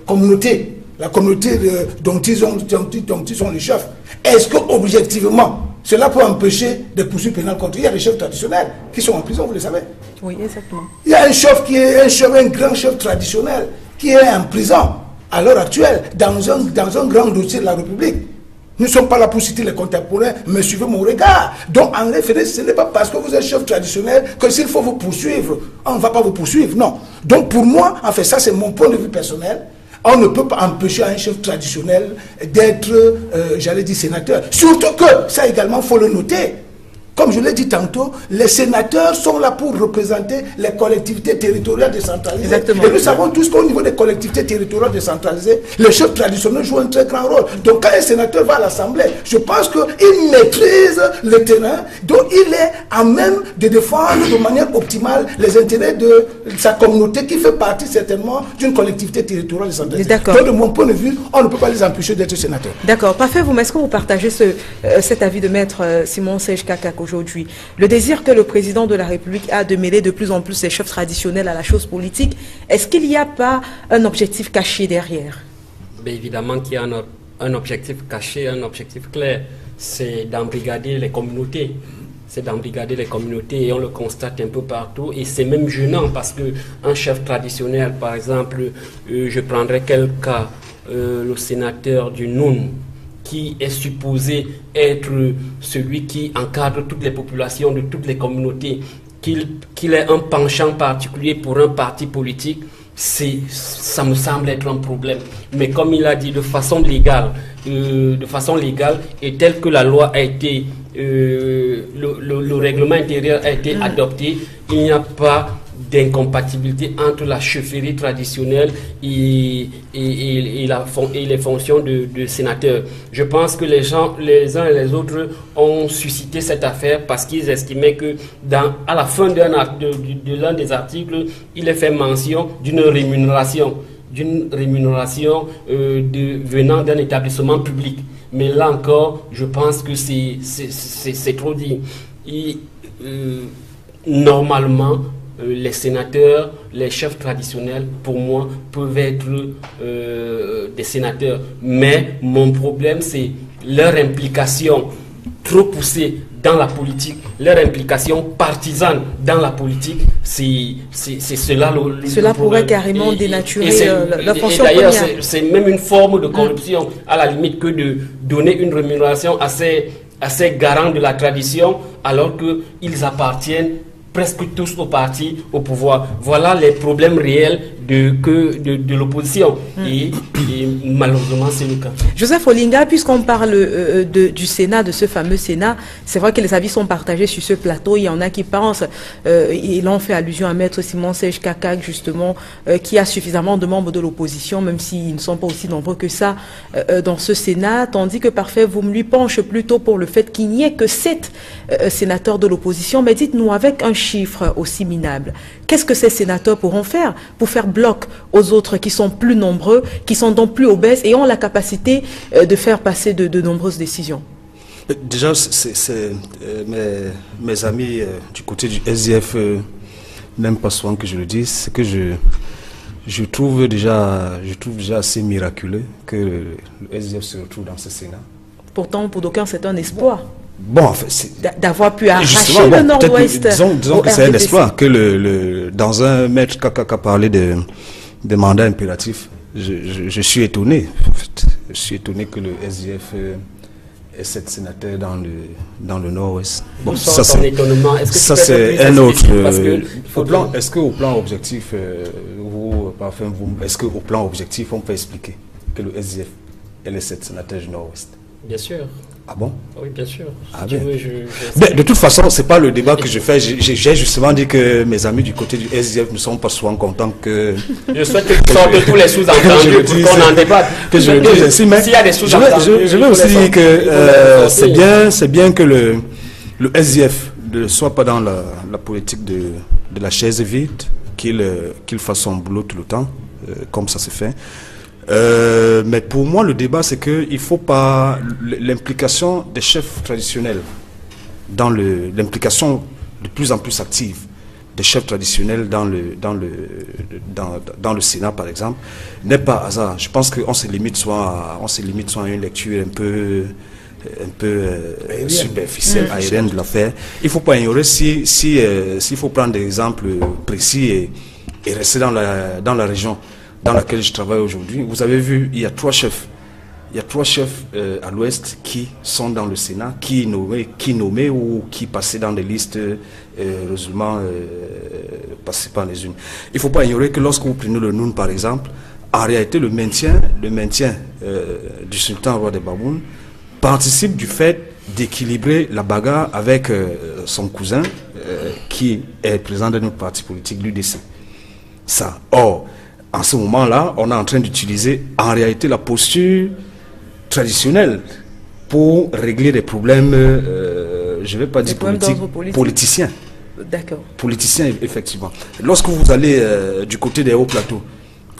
communauté, la communauté dont ils sont les chefs, est-ce que objectivement cela peut empêcher des poursuites pénales contre eux? Il y a des chefs traditionnels qui sont en prison, vous le savez. Oui, exactement. Il y a un chef qui est un grand chef traditionnel qui est en prison à l'heure actuelle dans un grand dossier de la République. Nous ne sommes pas là pour citer les contemporains, mais suivez mon regard. Donc, en référence, ce n'est pas parce que vous êtes chef traditionnel que s'il faut vous poursuivre, on ne va pas vous poursuivre, non. Donc, pour moi, en fait, ça c'est mon point de vue personnel. On ne peut pas empêcher un chef traditionnel d'être, j'allais dire, sénateur. Surtout que, ça également, il faut le noter. Comme je l'ai dit tantôt, les sénateurs sont là pour représenter les collectivités territoriales décentralisées. Exactement. Et nous savons tous qu'au niveau des collectivités territoriales décentralisées, les chefs traditionnels jouent un très grand rôle. Donc quand un sénateur va à l'Assemblée, je pense qu'il maîtrise le terrain, donc il est à même de défendre de manière optimale les intérêts de sa communauté qui fait partie certainement d'une collectivité territoriale décentralisée. Donc de mon point de vue, on ne peut pas les empêcher d'être sénateurs. D'accord. Parfait. Vous, est-ce que vous partagez cet avis de maître Simon Serge Kaka aujourd'hui? Le désir que le président de la République a de mêler de plus en plus ses chefs traditionnels à la chose politique, est-ce qu'il n'y a pas un objectif caché derrière? Mais évidemment qu'il y a un objectif caché, un objectif clair, c'est d'embrigader les communautés. C'est d'embrigader les communautés et on le constate un peu partout. Et c'est même gênant parce qu'un chef traditionnel, par exemple, je prendrais quel cas, le sénateur du Noun, qui est supposé être celui qui encadre toutes les populations de toutes les communautés, qu'il ait un penchant particulier pour un parti politique, ça me semble être un problème. Mais comme il a dit, de façon légale, et tel que la loi a été, le règlement intérieur a été adopté, il n'y a pas d'incompatibilité entre la chefferie traditionnelle et les fonctions de sénateur. Je pense que les gens, les uns et les autres, ont suscité cette affaire parce qu'ils estimaient que à la fin de l'un des articles, il est fait mention d'une rémunération venant d'un établissement public. Mais là encore, je pense que c'est trop dit. Normalement, les sénateurs, les chefs traditionnels, pour moi, peuvent être des sénateurs. Mais mon problème, c'est leur implication trop poussée dans la politique, leur implication partisane dans la politique, c'est cela le Cela pourrait carrément dénaturer la fonction première. D'ailleurs, c'est même une forme de corruption, à la limite que de donner une rémunération à ces garants de la tradition, alors qu'ils appartiennent presque tous au parti, au pouvoir. Voilà les problèmes réels de l'opposition. Et malheureusement, c'est le cas. Joseph Olinga, puisqu'on parle du Sénat, de ce fameux Sénat, c'est vrai que les avis sont partagés sur ce plateau. Il y en a qui pensent, et l'on fait allusion à Maître Simon Serge Kakak, justement, qui a suffisamment de membres de l'opposition, même s'ils ne sont pas aussi nombreux que ça dans ce Sénat, tandis que Parfait Voum lui penche plutôt pour le fait qu'il n'y ait que 7 sénateurs de l'opposition. Mais dites-nous, avec un chiffre aussi minable, qu'est-ce que ces sénateurs pourront faire pour faire bloc aux autres qui sont plus nombreux, qui sont donc plus obèses et ont la capacité de faire passer de nombreuses décisions? Déjà, mes amis du côté du SDF n'aiment pas souvent que je le dise, c'est que je trouve déjà assez miraculeux que le SDF se retrouve dans ce Sénat. Pourtant, pour d'aucuns, c'est un espoir. Bon, en fait, d'avoir pu arracher le Nord-Ouest. Disons que c'est un espoir que dans un maître Kakak a parlé de mandat impératif. Je suis étonné. En fait, je suis étonné que le SDF ait 7 sénateurs dans le Nord-Ouest. Bon, ça c'est un autre. Est-ce qu'au plan objectif, est-ce qu'au plan objectif, on peut expliquer que le SDF ait les 7 sénateurs du Nord-Ouest? Bien sûr. Ah bon? Oui, bien sûr. Ah bien. Mais de toute façon, c'est pas le débat que je fais. J'ai justement dit que mes amis du côté du SDF ne sont pas souvent contents que... Je souhaite que tu sortes de tous les sous-entendus pour qu'on en débatte. Que je le dise ainsi, mais s'il y a des sous-entendus, je veux aussi dire que c'est bien que le SDF ne soit pas dans la politique de la chaise vide, qu'il fasse son boulot tout le temps, comme ça se fait. Mais pour moi, le débat, c'est qu'il ne faut pas l'implication des chefs traditionnels, l'implication de plus en plus active des chefs traditionnels dans le Sénat, par exemple, n'est pas hasard. Je pense qu'on se limite soit à une lecture un peu superficielle, aérienne de l'affaire. Il ne faut pas ignorer s'il faut prendre des exemples précis et rester dans la région dans laquelle je travaille aujourd'hui. Vous avez vu, il y a 3 chefs. Il y a 3 chefs à l'Ouest qui sont dans le Sénat, qui nommaient ou qui passaient dans des listes heureusement passées par les unes. Il ne faut pas ignorer que lorsque vous prenez le Noun, par exemple, en réalité, le maintien du sultan roi des Babounes participe du fait d'équilibrer la bagarre avec son cousin qui est président de notre parti politique, l'UDC. Ça. Or, en ce moment-là, on est en train d'utiliser en réalité la posture traditionnelle pour régler des problèmes, je ne vais pas dire politiciens. D'accord. Politiciens, effectivement. Lorsque vous allez du côté des hauts plateaux,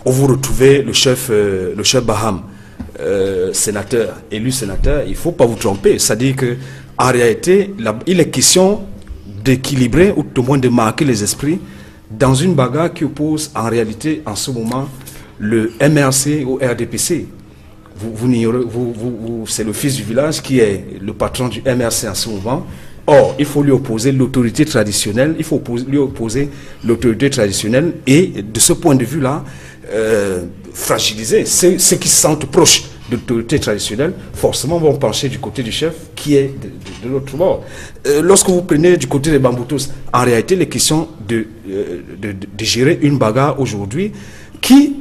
où vous retrouvez le chef Baham, élu sénateur, il ne faut pas vous tromper. C'est-à-dire qu'en réalité, il est question d'équilibrer ou au moins de marquer les esprits dans une bagarre qui oppose en réalité en ce moment le MRC au RDPC. C'est le fils du village qui est le patron du MRC en ce moment. Or, il faut lui opposer l'autorité traditionnelle, et de ce point de vue-là, fragiliser ceux qui se sentent proches de l'autorité traditionnelle, forcément vont pencher du côté du chef qui est de l'autre bord. Lorsque vous prenez du côté des Bamboutos, en réalité, les questions de gérer une bagarre aujourd'hui qui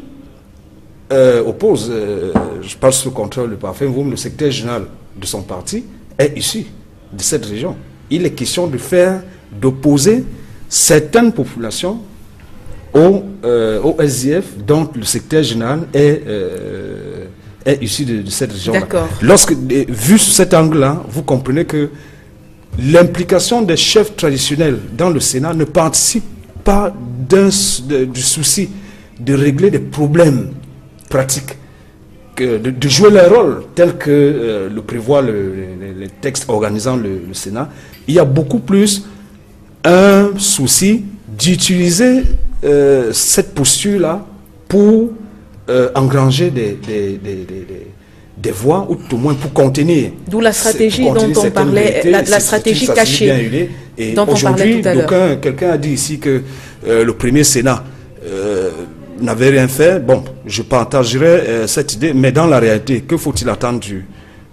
oppose, je parle sous le contrôle de Parfait Voum, le secrétaire général de son parti est issu de cette région. Il est question d'opposer certaines populations au SDF dont le secrétaire général est issu de cette région-là. Vu sous cet angle-là, vous comprenez que l'implication des chefs traditionnels dans le Sénat ne participe pas du souci de régler des problèmes pratiques, de jouer leur rôle tel que le prévoit le texte organisant le Sénat. Il y a beaucoup plus un souci d'utiliser cette posture-là pour engranger des voix, ou tout au moins pour contenir. D'où la stratégie dont on parlait, la stratégie cachée dont on parlait tout à l'heure. Quelqu'un a dit ici que le premier Sénat n'avait rien fait. Bon, je partagerai cette idée, mais dans la réalité, que faut-il attendre du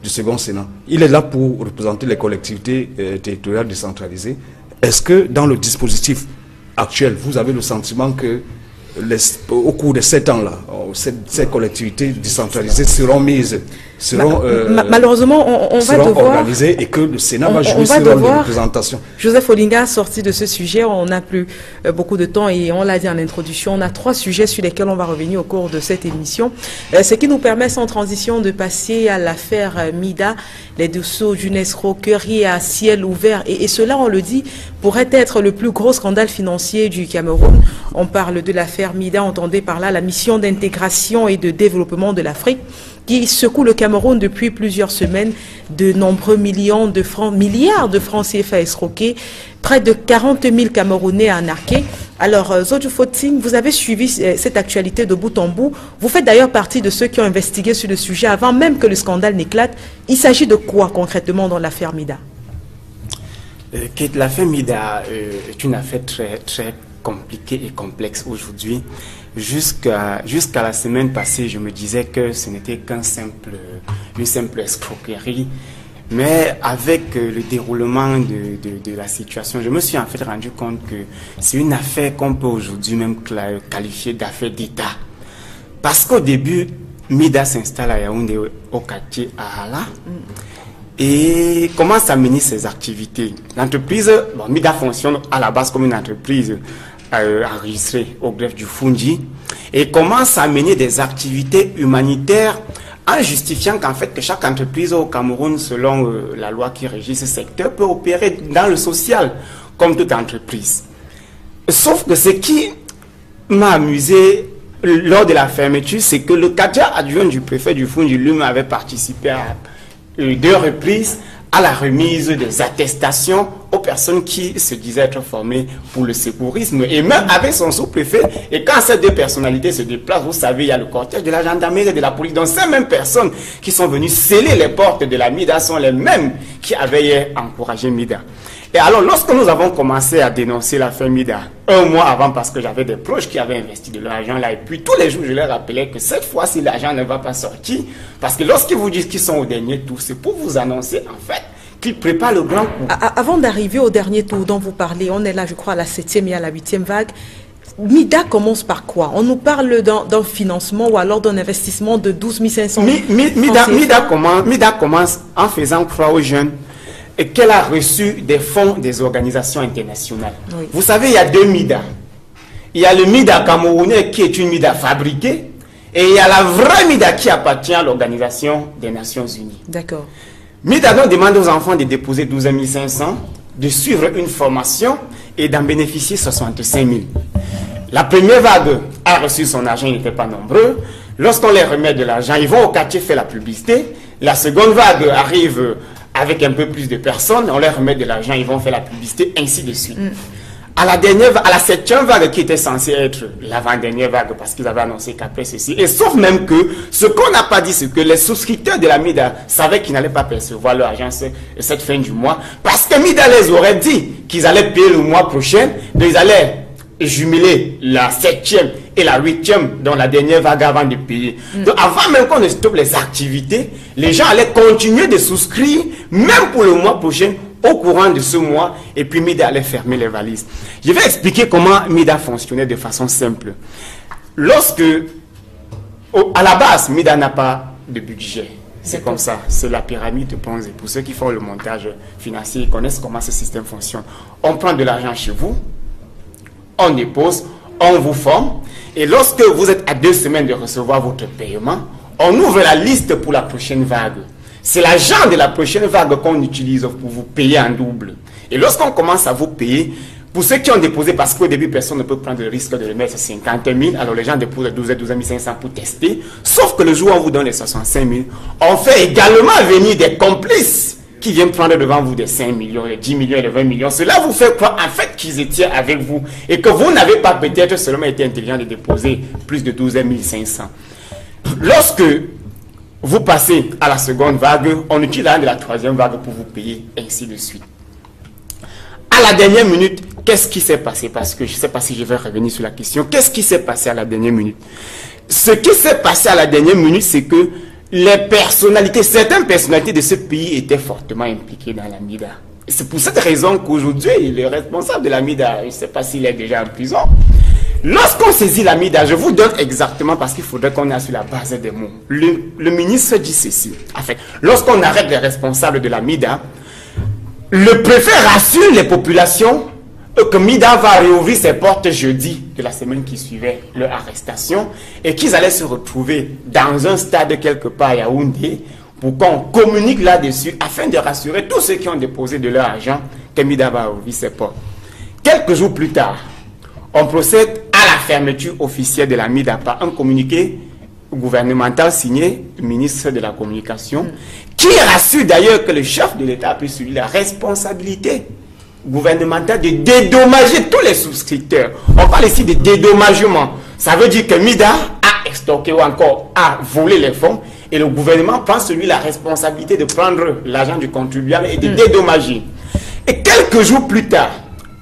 second Sénat? Il est là pour représenter les collectivités territoriales décentralisées. Est-ce que dans le dispositif actuel, vous avez le sentiment que au cours de 7 ans-là, ces collectivités décentralisées seront mises, malheureusement, on va devoir organisées, et que le Sénat va jouer ce rôle de représentation. Joseph Olinga a sorti de ce sujet, on n'a plus beaucoup de temps et on l'a dit en introduction, on a 3 sujets sur lesquels on va revenir au cours de cette émission, ce qui nous permet sans transition de passer à l'affaire Mida, les dessous d'une escroquerie à ciel ouvert, et cela, on le dit, pourrait être le plus gros scandale financier du Cameroun. On parle de l'affaire Mida, entendez par là la mission d'intégration et de développement de l'Afrique qui secoue le Cameroun depuis plusieurs semaines. De nombreux milliards de francs CFA escroqués, près de 40 000 Camerounais arnaqués. Alors, Zodjo Foting, vous avez suivi cette actualité de bout en bout. Vous faites d'ailleurs partie de ceux qui ont investigué sur le sujet avant même que le scandale n'éclate. Il s'agit de quoi concrètement dans l'affaire Mida? L'affaire Mida est une affaire très, très compliquée et complexe aujourd'hui. Jusqu'à la semaine passée, je me disais que ce n'était une simple escroquerie. Mais avec le déroulement de la situation, je me suis en fait rendu compte que c'est une affaire qu'on peut aujourd'hui même qualifier d'affaire d'État. Parce qu'au début, Mida s'installe à Yaoundé, au quartier Ahala, et commence à mener ses activités. L'entreprise, Mida fonctionne à la base comme une entreprise enregistrée au greffe du Fundji, et commence à mener des activités humanitaires en justifiant qu'en fait que chaque entreprise au Cameroun, selon la loi qui régit ce secteur, peut opérer dans le social comme toute entreprise. Sauf que ce qui m'a amusé lors de la fermeture, c'est que le cadre adjoint du préfet du Fundji lui-même avait participé à 2 reprises à la remise des attestations aux personnes qui se disaient être formées pour le secourisme, et même avec son sous-préfet. Et quand ces 2 personnalités se déplacent, vous savez, il y a le cortège de la gendarmerie et de la police. Donc ces mêmes personnes qui sont venues sceller les portes de la Mida sont les mêmes qui avaient encouragé Mida. Et alors, lorsque nous avons commencé à dénoncer l'affaire Mida, 1 mois avant, parce que j'avais des proches qui avaient investi de l'argent là, et puis tous les jours, je leur rappelais que cette fois-ci, l'argent ne va pas sortir, parce que lorsqu'ils vous disent qu'ils sont au dernier tour, c'est pour vous annoncer, en fait, qu'ils préparent le grand coup. Avant d'arriver au dernier tour dont vous parlez, on est là, je crois, à la 7e et à la 8e vague. Mida commence par quoi? On nous parle d'un financement ou alors d'un investissement de 12 500 Mida commence en faisant croire aux jeunes et qu'elle a reçu des fonds des organisations internationales. Oui. Vous savez, il y a 2 Mida. Il y a le Mida camerounais qui est une Mida fabriquée, et il y a la vraie Mida qui appartient à l'Organisation des Nations Unies. D'accord. Mida donc demande aux enfants de déposer 12 500, de suivre une formation et d'en bénéficier 65 000. La première vague a reçu son argent, ils n'étaient pas nombreux. Lorsqu'on les remet de l'argent, ils vont au quartier faire la publicité. La seconde vague arrive avec un peu plus de personnes, on leur remet de l'argent, ils vont faire la publicité, ainsi de suite. À la 7e vague qui était censée être l'avant-dernière vague, parce qu'ils avaient annoncé qu'après ceci, et sauf même que ce qu'on n'a pas dit, c'est que les souscripteurs de la Mida savaient qu'ils n'allaient pas percevoir leur argent cette fin du mois, parce que Mida les aurait dit qu'ils allaient payer le mois prochain, donc ils allaient jumeler la 7e et la 8e dans la dernière vague avant de payer. Donc avant même qu'on ne stoppe les activités, les gens allaient continuer de souscrire, même pour le mois prochain, au courant de ce mois, et puis Mida allait fermer les valises. Je vais expliquer comment Mida fonctionnait de façon simple. Lorsque, à la base, Mida n'a pas de budget. C'est comme ça, c'est la pyramide de Ponzi. Pour ceux qui font le montage financier, ils connaissent comment ce système fonctionne. On prend de l'argent chez vous, on dépose, on vous forme, et lorsque vous êtes à 2 semaines de recevoir votre paiement, on ouvre la liste pour la prochaine vague. C'est l'agent de la prochaine vague qu'on utilise pour vous payer en double. Et lorsqu'on commence à vous payer, pour ceux qui ont déposé, parce qu'au début, personne ne peut prendre le risque de le mettre à 50 000, alors les gens déposent 12 500 pour tester, sauf que le jour où on vous donne les 65 000, on fait également venir des complices qui viennent prendre devant vous des 5 millions, les 10 millions et les 20 millions. Cela vous fait croire en fait qu'ils étaient avec vous et que vous n'avez pas peut-être seulement été intelligent de déposer plus de 12 500. Lorsque vous passez à la seconde vague, on utilise de la troisième vague pour vous payer, ainsi de suite. À la dernière minute, qu'est-ce qui s'est passé? Parce que je ne sais pas si je vais revenir sur la question. Qu'est-ce qui s'est passé à la dernière minute? Ce qui s'est passé à la dernière minute, c'est que les personnalités, certaines personnalités de ce pays étaient fortement impliquées dans la MIDA. C'est pour cette raison qu'aujourd'hui, le responsable de la MIDA, je ne sais pas s'il est déjà en prison. Lorsqu'on saisit la MIDA, je vous donne exactement parce qu'il faudrait qu'on ait sur la base des mots. Le ministre dit ceci. En fait, lorsqu'on arrête les responsables de la MIDA, le préfet rassure les populations que MIDA va réouvrir ses portes jeudi de la semaine qui suivait leur arrestation et qu'ils allaient se retrouver dans un stade quelque part à Yaoundé pour qu'on communique là-dessus afin de rassurer tous ceux qui ont déposé de leur argent que MIDA va rouvrir ses portes. Quelques jours plus tard, on procède à la fermeture officielle de la MIDA par un communiqué gouvernemental signé du ministre de la Communication qui rassure d'ailleurs que le chef de l'État a pris sur lui la responsabilité gouvernementale de dédommager tous les souscripteurs. On parle ici de dédommagement. Ça veut dire que MIDA a extorqué ou encore a volé les fonds et le gouvernement prend sur lui la responsabilité de prendre l'argent du contribuable et de dédommager. Et quelques jours plus tard,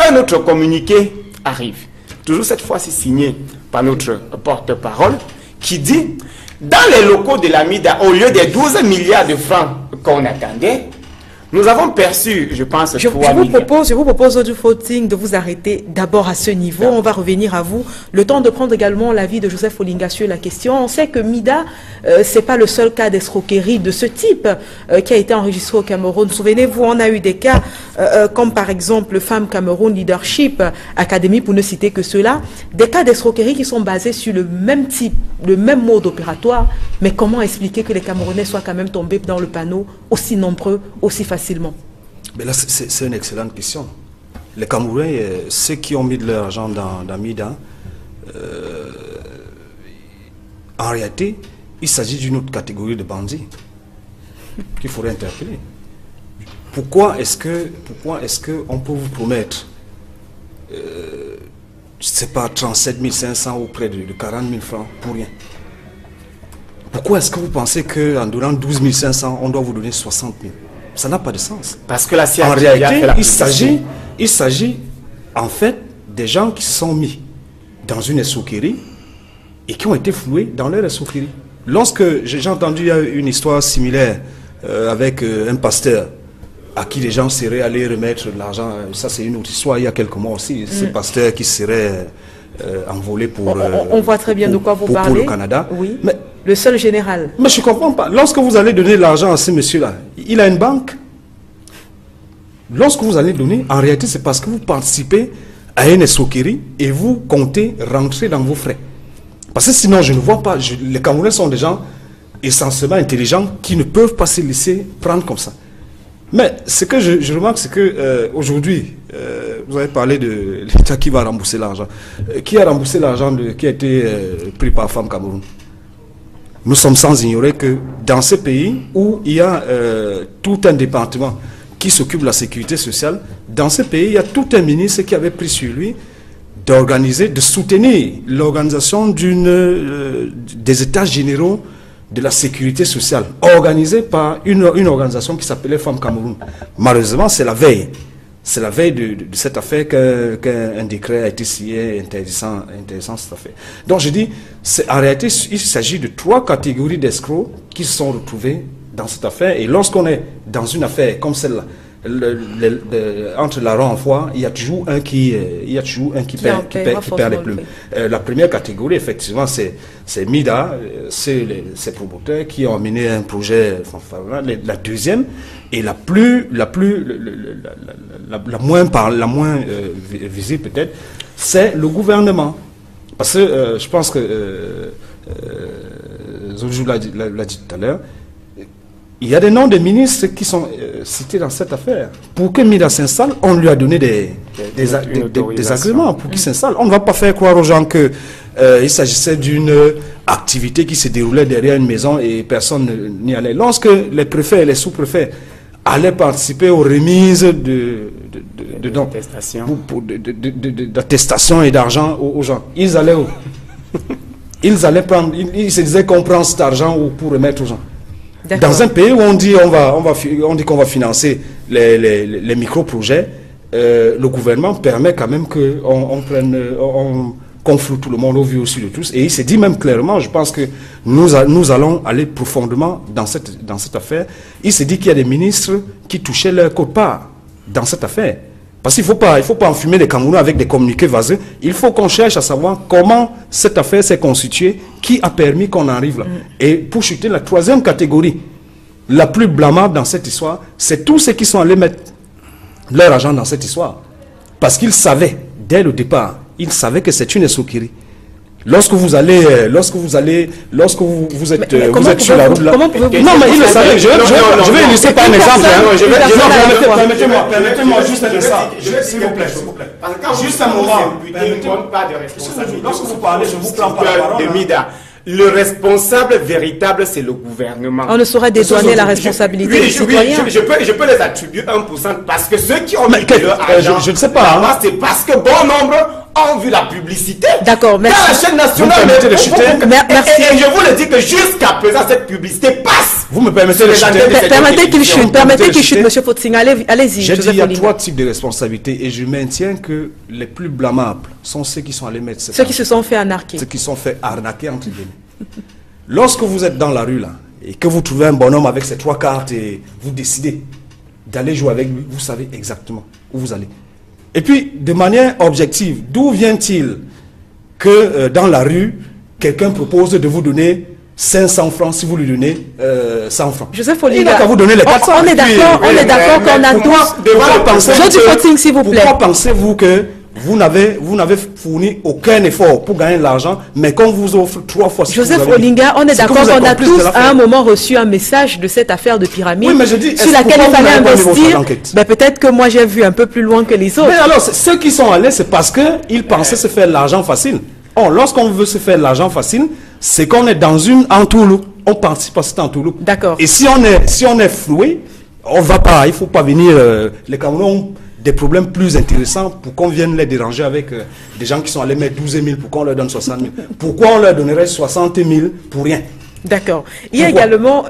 un autre communiqué arrive. Toujours cette fois-ci signé par notre porte-parole qui dit dans les locaux de la MIDA, au lieu des 12 milliards de francs qu'on attendait, nous avons perçu, je pense, 3 milliards. Je vous propose du footing de vous arrêter d'abord à ce niveau. On va revenir à vous. Le temps de prendre également l'avis de Joseph Olinga sur la question. On sait que MIDA, ce n'est pas le seul cas d'escroquerie de ce type qui a été enregistré au Cameroun. Souvenez-vous, on a eu des cas comme par exemple Femmes Cameroun Leadership Academy, pour ne citer que cela. Des cas d'escroquerie qui sont basés sur le même type, le même mode opératoire. Mais comment expliquer que les Camerounais soient quand même tombés dans le panneau aussi nombreux, aussi facilement? Mais là, c'est une excellente question. Les Camerounais, ceux qui ont mis de leur argent dans MIDA, en réalité, il s'agit d'une autre catégorie de bandits qu'il faudrait interpeller. Pourquoi est-ce qu'on peut vous promettre, je ne sais pas, 37 500 ou près de 40 000 francs pour rien? Pourquoi est-ce que vous pensez qu'en donnant 12 500, on doit vous donner 60 000? Ça n'a pas de sens. Parce que la en réalité, il s'agit en fait des gens qui se sont mis dans une escroquerie et qui ont été floués dans leur escroquerie. Lorsque j'ai entendu une histoire similaire avec un pasteur à qui les gens seraient allés remettre de l'argent, ça c'est une autre histoire, il y a quelques mois aussi, ce pasteur qui serait envolé pour... on voit très bien de quoi vous parlez. Pour le Canada. Oui. Mais, le seul général. Mais je ne comprends pas. Lorsque vous allez donner l'argent à ce monsieur-là, il a une banque. Lorsque vous allez donner, en réalité, c'est parce que vous participez à une escroquerie et vous comptez rentrer dans vos frais. Parce que sinon, je ne vois pas. Les Camerounais sont des gens essentiellement intelligents qui ne peuvent pas se laisser prendre comme ça. Mais ce que je remarque, c'est que aujourd'hui, vous avez parlé de l'État qui va rembourser l'argent. Qui a remboursé l'argent qui a été pris par Femmes Cameroun? Nous sommes sans ignorer que dans ce pays où il y a tout un département qui s'occupe de la sécurité sociale, dans ce pays, il y a tout un ministre qui avait pris sur lui d'organiser, de soutenir l'organisation des états généraux de la sécurité sociale, organisée par une organisation qui s'appelait Femmes Cameroun. Malheureusement, c'est la veille. C'est la veille de cette affaire qu'un décret a été signé interdisant cette affaire. Donc je dis, en réalité, il s'agit de 3 catégories d'escrocs qui se sont retrouvés dans cette affaire. Et lorsqu'on est dans une affaire comme celle-là, entre la en foi, il y a toujours un qui perd les plumes. La première catégorie, effectivement, c'est MIDA, c'est ces promoteurs qui ont mené un projet. La deuxième, et la moins visible peut-être, c'est le gouvernement. Parce que je pense que Zodjou l'a dit tout à l'heure, il y a des noms de ministres qui sont cités dans cette affaire. Pour que Mida s'installe, on lui a donné des agréments pour qu'il s'installe. On ne va pas faire croire aux gens qu'il s'agissait d'une activité qui se déroulait derrière une maison et personne n'y allait. Lorsque les préfets et les sous-préfets allaient participer aux remises d'attestations et d'argent aux gens, ils allaient où? Ils se disaient qu'on prend cet argent pour remettre aux gens. Dans un pays où on dit qu'on va financer les micro-projets, le gouvernement permet quand même qu'on conflue tout le monde au vu aussi de tous. Et il s'est dit même clairement, je pense que nous allons aller profondément dans cette affaire. Il s'est dit qu'il y a des ministres qui touchaient leur quote-part dans cette affaire. Parce qu'il ne faut pas enfumer les Camerounais avec des communiqués vaseux. Il faut qu'on cherche à savoir comment cette affaire s'est constituée, qui a permis qu'on arrive là. Et pour chuter la troisième catégorie, la plus blâmable dans cette histoire, c'est tous ceux qui sont allés mettre leur argent dans cette histoire. Parce qu'ils savaient, dès le départ, ils savaient que c'est une escroquerie. Lorsque vous êtes sur la route là. Non, mais il le savait. Je vais illustrer par un exemple. Permettez-moi juste un instant. S'il vous plaît. Juste un moment. Lorsque vous parlez, je vous prends par la parole. Le responsable véritable, c'est le gouvernement. On ne saurait dédouaner la responsabilité des citoyens. Je peux les attribuer 1% parce que ceux qui ont mis leur argent, je ne sais pas. C'est parce que bon nombre ont vu la publicité. D'accord, merci. Dans la chaîne nationale, merci. Et je vous le dis que jusqu'à présent, cette publicité passe. Vous me permettez de chuter. Permettez qu'il chute, monsieur Fotsing. Allez-y. J'ai dit il y a 3 types de responsabilités et je maintiens que les plus blâmables sont ceux qui sont allés mettre ceux qui se sont fait arnaquer. Ceux qui sont fait arnaquer entre guillemets. Lorsque vous êtes dans la rue là et que vous trouvez un bonhomme avec ses 3 cartes et vous décidez d'aller jouer avec lui, vous savez exactement où vous allez. Et puis, de manière objective, d'où vient-il que dans la rue, quelqu'un propose de vous donner 500 francs si vous lui donnez 100 francs? Joseph Olinga, il n'a qu'à vous donner les 400. On est d'accord qu'on a droit. S'il vous plaît. Pourquoi pensez-vous que vous n'avez fourni aucun effort pour gagner de l'argent, mais qu'on vous offre 3 fois ce que vous avez dit? Joseph Olinga, on est d'accord qu'on a tous à un moment reçu un message de cette affaire de pyramide sur laquelle il fallait investir. Ben, peut-être que moi j'ai vu un peu plus loin que les autres. Mais alors, ceux qui sont allés, c'est parce qu'ils pensaient se faire de l'argent facile. Or, lorsqu'on veut se faire de l'argent facile, c'est qu'on est dans une entourloupe. On participe à cette entourloupe. D'accord. Et si on est floué, on va pas, il ne faut pas venir, les Camerounais ont des problèmes plus intéressants pour qu'on vienne les déranger avec des gens qui sont allés mettre 12 000 pour qu'on leur donne 60 000. Pourquoi on leur donnerait 60 000 pour rien? D'accord. Il y a également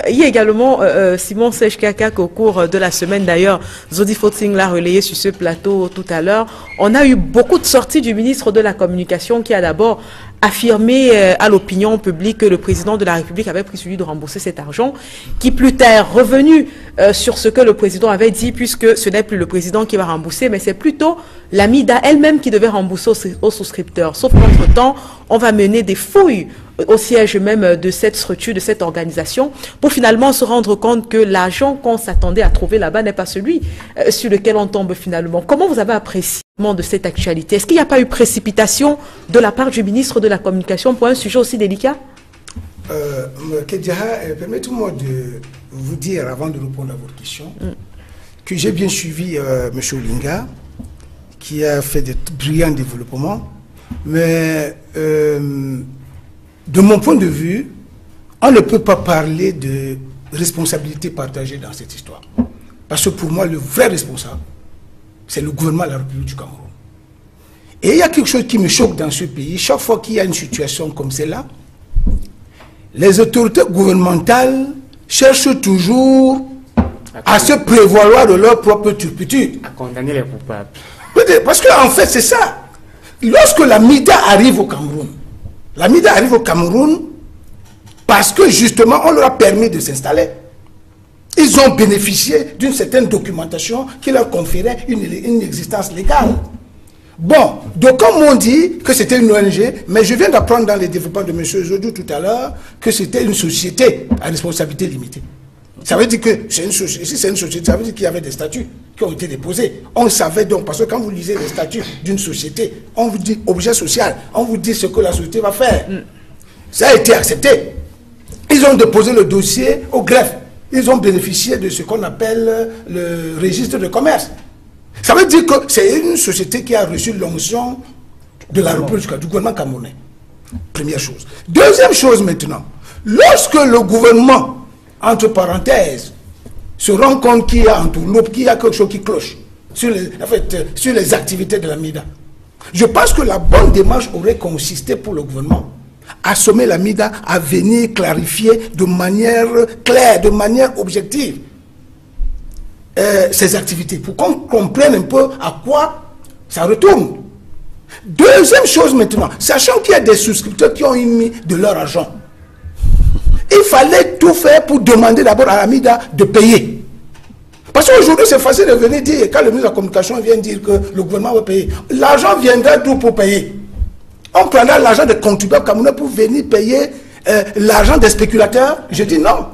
Simon Sechkaka qu'au cours de la semaine, d'ailleurs, Zodi Fotsing l'a relayé sur ce plateau tout à l'heure. On a eu beaucoup de sorties du ministre de la Communication qui a d'abord affirmé à l'opinion publique que le président de la République avait pris celui de rembourser cet argent, qui plus tard revenu sur ce que le président avait dit, puisque ce n'est plus le président qui va rembourser, mais c'est plutôt la MIDA elle-même qui devait rembourser aux souscripteurs. Sauf qu'entre-temps, on va mener des fouilles au siège même de cette structure, de cette organisation, pour finalement se rendre compte que l'argent qu'on s'attendait à trouver là-bas n'est pas celui sur lequel on tombe finalement. Comment vous avez apprécié de cette actualité? Est-ce qu'il n'y a pas eu précipitation de la part du ministre de la Communication pour un sujet aussi délicat? Kedjaha, permettez-moi de vous dire, avant de répondre à votre question, que j'ai bien suivi M. Olinga, qui a fait de brillants développements, mais de mon point de vue, on ne peut pas parler de responsabilité partagée dans cette histoire. Parce que pour moi, le vrai responsable, c'est le gouvernement de la République du Cameroun. Et il y a quelque chose qui me choque dans ce pays. Chaque fois qu'il y a une situation comme celle-là, les autorités gouvernementales cherchent toujours à se prévaloir de leur propre turpitude. À condamner les coupables. Parce qu'en fait, c'est ça. Lorsque la MIDA arrive au Cameroun, parce que justement, on leur a permis de s'installer. Ils ont bénéficié d'une certaine documentation qui leur conférait une existence légale. Bon, donc comme on dit que c'était une ONG, mais je viens d'apprendre dans les développements de M. Zodou tout à l'heure que c'était une société à responsabilité limitée. Ça veut dire que c'est une société, ça veut dire qu'il y avait des statuts. qui ont été déposés. On savait donc, parce que quand vous lisez les statuts d'une société, on vous dit objet social, on vous dit ce que la société va faire. Ça a été accepté. Ils ont déposé le dossier au greffe. Ils ont bénéficié de ce qu'on appelle le registre de commerce. Ça veut dire que c'est une société qui a reçu l'onction de la République, du gouvernement camerounais. Première chose. Deuxième chose maintenant, lorsque le gouvernement, entre parenthèses, se rend compte qu'il y a un tourloupe, qu'il y a quelque chose qui cloche sur les activités de la MIDA, je pense que la bonne démarche aurait consisté pour le gouvernement à sommer la MIDA à venir clarifier de manière claire, de manière objective ces activités, pour qu'on comprenne un peu à quoi ça retourne. Deuxième chose maintenant, sachant qu'il y a des souscripteurs qui ont mis de leur argent, il fallait tout faire pour demander d'abord à la MIDA de payer. Parce qu'aujourd'hui, c'est facile de venir dire, quand le ministre de la Communication vient dire que le gouvernement va payer, l'argent viendra d'où pour payer? On prendra l'argent des contribuables camerounais pour venir payer l'argent des spéculateurs? Je dis non.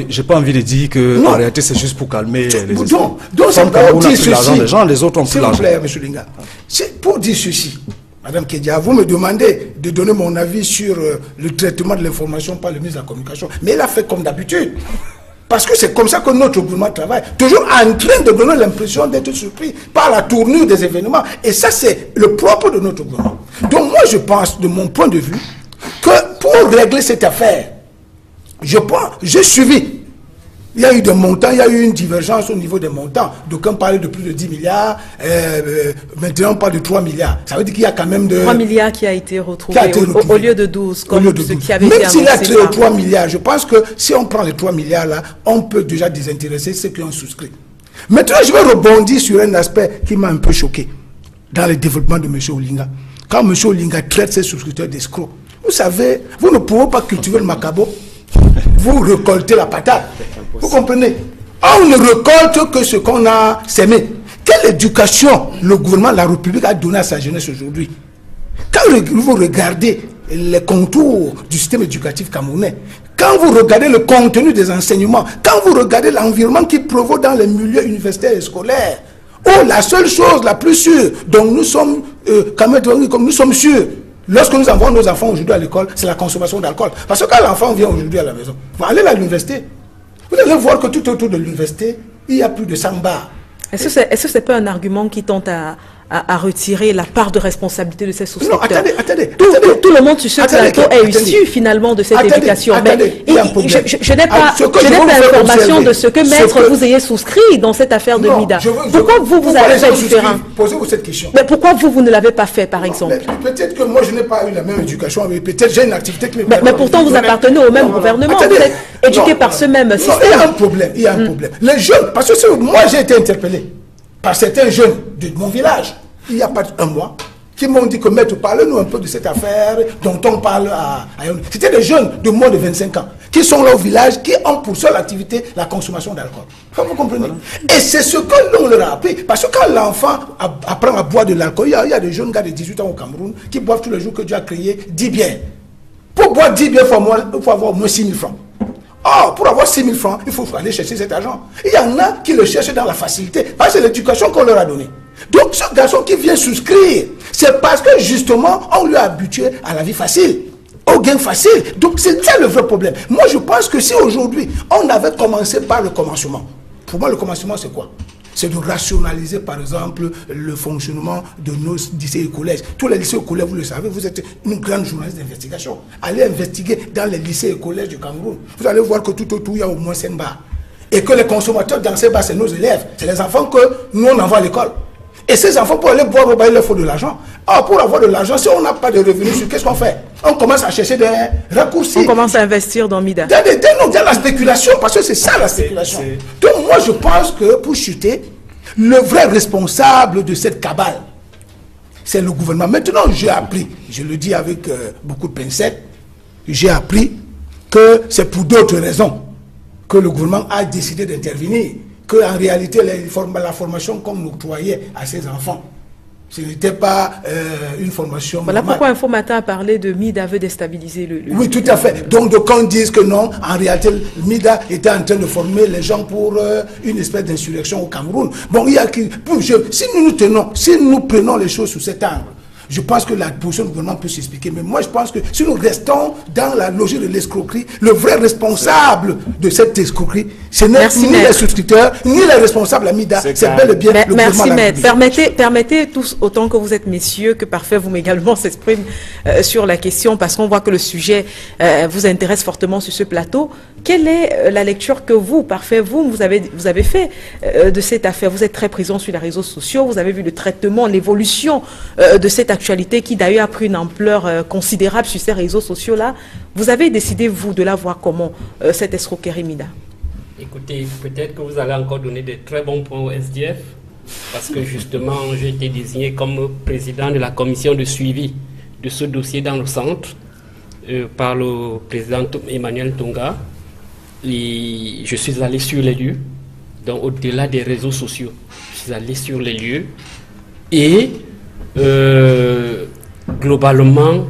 J'ai pas envie de dire que en réalité c'est juste pour calmer les esprits. Donc c'est pour dire ceci. Les gens, les autres ont plus l'argent. S'il vous plaît, M. Linga, c'est pour dire ceci. Madame Kedia, vous me demandez de donner mon avis sur le traitement de l'information par le ministre de la Communication. Mais il a fait comme d'habitude. Parce que c'est comme ça que notre gouvernement travaille. Toujours en train de donner l'impression d'être surpris par la tournure des événements. Et ça, c'est le propre de notre gouvernement. Donc moi, je pense, de mon point de vue, que pour régler cette affaire, j'ai suivi. Il y a eu des montants, il y a eu une divergence au niveau des montants. D'aucuns parlaient de plus de 10 milliards, maintenant on parle de 3 milliards. Ça veut dire qu'il y a quand même de... 3 milliards qui a été retrouvé au lieu de 12, comme ce qui avait été annoncé. Même s'il y a 3 milliards, je pense que si on prend les 3 milliards là, on peut déjà désintéresser ceux qui ont souscrit. Maintenant, je vais rebondir sur un aspect qui m'a un peu choqué dans le développement de M. Olinga. Quand M. Olinga traite ses souscripteurs d'escrocs, vous savez, vous ne pouvez pas cultiver le macabo, vous récoltez la patate. Vous comprenez? On ne récolte que ce qu'on a sémé. Quelle éducation le gouvernement de la République a donné à sa jeunesse aujourd'hui? Quand vous regardez les contours du système éducatif camerounais, quand vous regardez le contenu des enseignements, quand vous regardez l'environnement qui prévaut dans les milieux universitaires et scolaires, la seule chose la plus sûre dont nous sommes, comme nous sommes sûrs, lorsque nous envoyons nos enfants aujourd'hui à l'école, c'est la consommation d'alcool. Parce que quand l'enfant vient aujourd'hui à la maison, vous allez à l'université, vous allez voir que tout autour de l'université, il y a plus de 100 bars. Est-ce que ce n'est pas un argument qui tente à retirer la part de responsabilité de ces souscripteurs? Non, attendez. Tout le monde sur ce plateau est issu finalement de cette éducation. Mais je n'ai pas information de ce que maître vous ayez souscrit dans cette affaire de MIDA. Pourquoi vous avez fait différent? Posez-vous cette question. Mais pourquoi vous ne l'avez pas fait, par exemple? Peut-être que moi je n'ai pas eu la même éducation, mais peut-être j'ai une activité qui me mais pourtant vous appartenez au même gouvernement. Vous êtes éduqué par ce même système. Il y a un problème. Les jeunes, parce que moi j'ai été interpellé par certains jeunes de mon village, il n'y a pas un mois, qui m'ont dit que maître, parlez-nous un peu de cette affaire dont on parle à C'était des jeunes de moins de 25 ans, qui sont là au village, qui ont pour seule activité la consommation d'alcool. Vous comprenez? Et c'est ce que l'on leur a appris. Parce que quand l'enfant apprend à boire de l'alcool, il y a des jeunes gars de 18 ans au Cameroun qui boivent tous les jours que Dieu a créé 10 bières. Pour boire 10 bières, il faut avoir au moins 6 000 francs. Or, pour avoir 6 000 francs, il faut aller chercher cet argent. Il y en a qui le cherchent dans la facilité, parce que c'est l'éducation qu'on leur a donnée. Donc, ce garçon qui vient souscrire, c'est parce que justement, on lui a habitué à la vie facile, au gain facile. Donc, c'est ça le vrai problème. Moi, je pense que si aujourd'hui, on avait commencé par le commencement, pour moi, le commencement, c'est quoi? C'est de rationaliser, par exemple, le fonctionnement de nos lycées et collèges. Tous les lycées et collèges, vous le savez, vous êtes une grande journaliste d'investigation. Allez investiguer dans les lycées et collèges du Cameroun. Vous allez voir que tout autour, il y a au moins 5 bars. Et que les consommateurs dans ces bars, c'est nos élèves. C'est les enfants que nous, on envoie à l'école. Et ces enfants, pour aller boire au bar, il leur faut de l'argent. Or, pour avoir de l'argent, si on n'a pas de revenus, qu'est-ce qu'on fait? On commence à chercher des raccourcis. On commence à investir dans MIDA. Dans la spéculation, parce que c'est ça la spéculation. Donc moi, je pense que pour chuter, le vrai responsable de cette cabale, c'est le gouvernement. Maintenant, j'ai appris, je le dis avec beaucoup de pincettes, j'ai appris que c'est pour d'autres raisons que le gouvernement a décidé d'intervenir. Qu'en réalité, la formation qu'on octroyait à ces enfants, Ce n'était pas une formation. Voilà normale. pourquoi Info Matin a parlé de MIDA veut déstabiliser le... Oui, tout à fait. Donc, quand disent que non, en réalité, MIDA était en train de former les gens pour une espèce d'insurrection au Cameroun. Bon, il y a qui... si nous prenons les choses sous cet angle, je pense que la position du gouvernement peut s'expliquer. Mais moi, je pense que si nous restons dans la logique de l'escroquerie, le vrai responsable de cette escroquerie, ce n'est ni les souscripteurs, ni les responsables à MIDA. C'est bel et bien le Merci, gouvernement. Maître. Permettez tous, autant que vous êtes messieurs, que Parfait vous également s'exprime sur la question, parce qu'on voit que le sujet vous intéresse fortement sur ce plateau. Quelle est la lecture que vous, Parfait, vous avez fait de cette affaire? Vous êtes très présent sur les réseaux sociaux, vous avez vu le traitement, l'évolution de cette actualité qui d'ailleurs a pris une ampleur considérable sur ces réseaux sociaux-là. Vous avez décidé, vous, de la voir comment, cette escroquerie MIDA? Écoutez, peut-être que vous allez encore donner des très bons points au SDF, parce que justement, j'ai été désigné comme président de la commission de suivi de ce dossier dans le centre par le président Emmanuel Tonga. Et je suis allé sur les lieux, donc au-delà des réseaux sociaux. Je suis allé sur les lieux et globalement,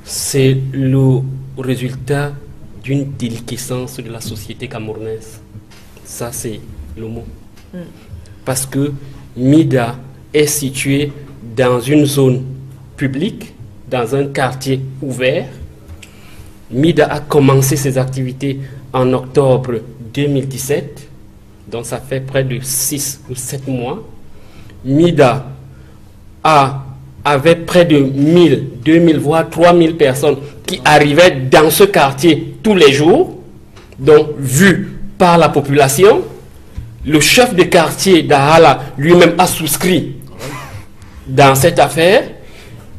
c'est le résultat d'une déliquescence de la société camerounaise. Ça, c'est le mot. Parce que MIDA est situé dans une zone publique, dans un quartier ouvert. MIDA a commencé ses activités en octobre 2017, donc ça fait près de 6 ou 7 mois. MIDA avait près de 1000, 2000, voire 3000 personnes qui arrivaient dans ce quartier tous les jours, donc vu par la population. Le chef de quartier d'Ahala lui-même a souscrit dans cette affaire.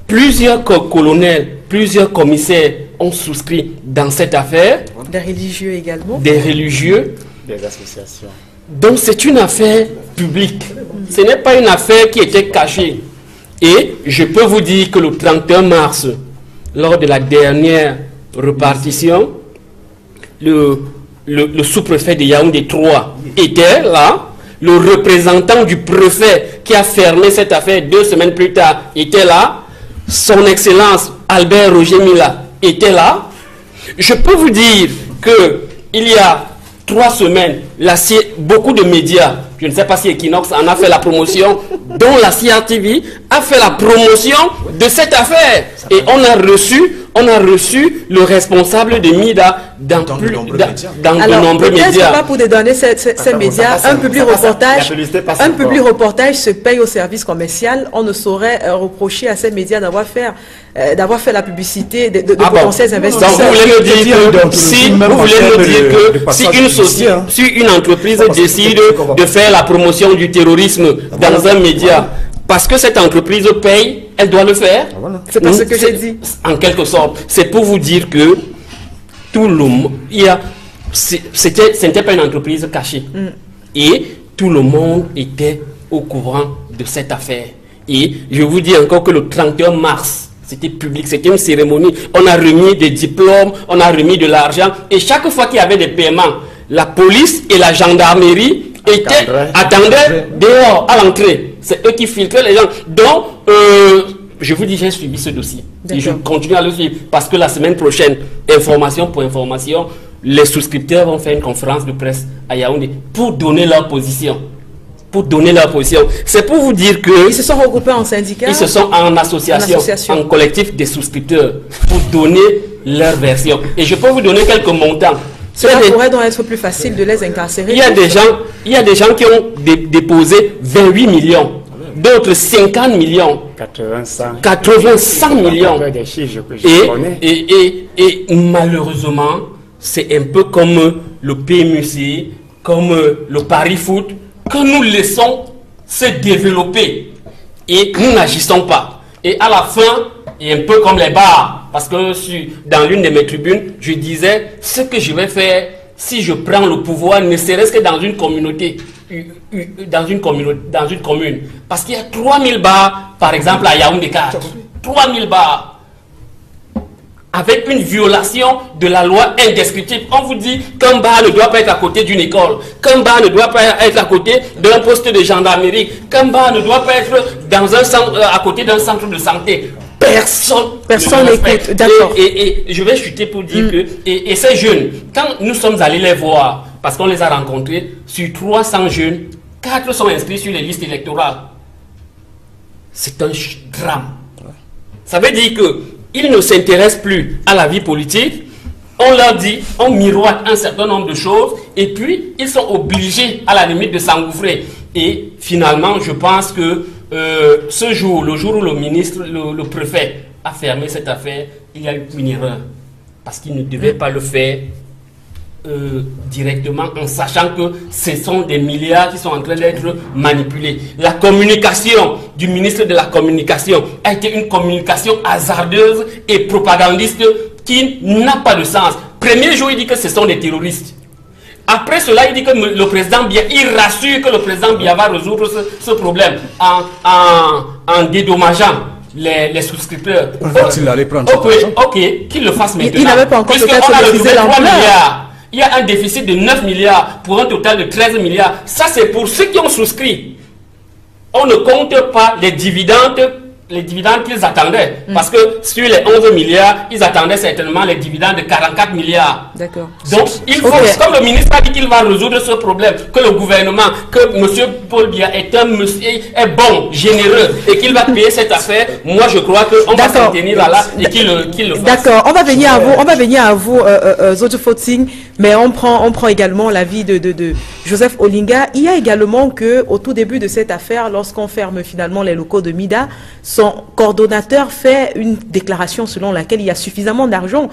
Plusieurs colonels, plusieurs commissaires ont souscrit dans cette affaire. Des religieux également. Des religieux. Des associations. Donc c'est une affaire publique. Ce n'est pas une affaire qui était cachée. Et je peux vous dire que le 31 mars, lors de la dernière répartition, le sous-préfet de Yaoundé 3 était là. Le représentant du préfet qui a fermé cette affaire 2 semaines plus tard était là. Son Excellence Albert Roger Mila était là. Je peux vous dire qu'il y a 3 semaines, beaucoup de médias, je ne sais pas si Equinox en a fait la promotion, dont la CRTV a fait la promotion de cette affaire. Et on a reçu le responsable de MIDA dans de nombreux médias. Pas pour dédonner ces médias, un public reportage se paye au service commercial. On ne saurait reprocher à ces médias d'avoir fait la publicité de potentiels investisseurs. Donc vous voulez me dire que si une entreprise décide de faire la promotion du terrorisme dans un média, parce que cette entreprise paye, elle doit le faire. C'est pas ce que j'ai dit. En quelque sorte, c'est pour vous dire que tout le monde, ce n'était pas une entreprise cachée. Et tout le monde était au courant de cette affaire. Et je vous dis encore que le 31 mars, c'était public, c'était une cérémonie. On a remis des diplômes, on a remis de l'argent. Et chaque fois qu'il y avait des paiements, la police et la gendarmerie attendaient dehors, à l'entrée. C'est eux qui filtraient les gens. Donc, je vous dis, j'ai suivi ce dossier. Et je continue à le suivre. Parce que la semaine prochaine, information pour information, les souscripteurs vont faire une conférence de presse à Yaoundé pour donner leur position. C'est pour vous dire que... Ils se sont regroupés en syndicats? Ils se sont en association, en collectif des souscripteurs, pour donner leur version. Et je peux vous donner quelques montants. Cela pourrait donc être plus facile de les incarcérer. Il y a des gens qui ont déposé 28 millions, d'autres 50 millions, 80-100 millions. Et malheureusement, c'est un peu comme le PMUC, comme le Paris Foot, que nous laissons se développer et nous n'agissons pas. Et à la fin, et un peu comme les bars, parce que dans l'une de mes tribunes, je disais, ce que je vais faire si je prends le pouvoir, ne serait-ce que dans une communauté, dans une commune. Parce qu'il y a 3000 bars, par exemple, à Yaoundé 4. 3000 bars. avec une violation de la loi indescriptible. On vous dit qu'un bar ne doit pas être à côté d'une école, qu'un bar ne doit pas être à côté d'un poste de gendarmerie, qu'un bar ne doit pas être dans un centre, à côté d'un centre de santé. Personne n'écoute. D'accord. Et je vais chuter pour dire que et ces jeunes, quand nous sommes allés les voir, parce qu'on les a rencontrés, sur 300 jeunes, 4 sont inscrits sur les listes électorales. C'est un drame. Ça veut dire qu'ils ne s'intéressent plus à la vie politique. On leur dit, on miroite un certain nombre de choses, et puis ils sont obligés à la limite de s'engouffrer. Et finalement, je pense que ce jour, le jour où le ministre, le préfet a fermé cette affaire, il y a eu une erreur. Parce qu'il ne devait pas le faire directement en sachant que ce sont des milliards qui sont en train d'être manipulés. La communication du ministre de la Communication a été une communication hasardeuse et propagandiste qui n'a pas de sens. Premier jour, il dit que ce sont des terroristes. Après cela, il dit que le président Biya, il rassure que le président Biya va résoudre ce problème en dédommageant les souscripteurs. Ok, qu'il le fasse maintenant. Il n'avait pas encore peut-être maîtrisé l'ampleur. Il y a un déficit de 9 milliards pour un total de 13 milliards. Ça, c'est pour ceux qui ont souscrit. On ne compte pas les dividendes qu'ils attendaient. Parce que sur les 11 milliards, ils attendaient certainement les dividendes de 44 milliards. D'accord. Donc, il faut, comme le ministre a dit qu'il va résoudre ce problème, que le gouvernement, que M. Paul Biya est bon, généreux, et qu'il va payer cette affaire, moi je crois qu'on va s'en tenir là et qu'il le fasse. D'accord, on va venir à vous, Zojo Fotsing, mais on prend également l'avis de Joseph Olinga. Il y a également que, au tout début de cette affaire, lorsqu'on ferme finalement les locaux de MIDA, son coordonnateur fait une déclaration selon laquelle il y a suffisamment d'argent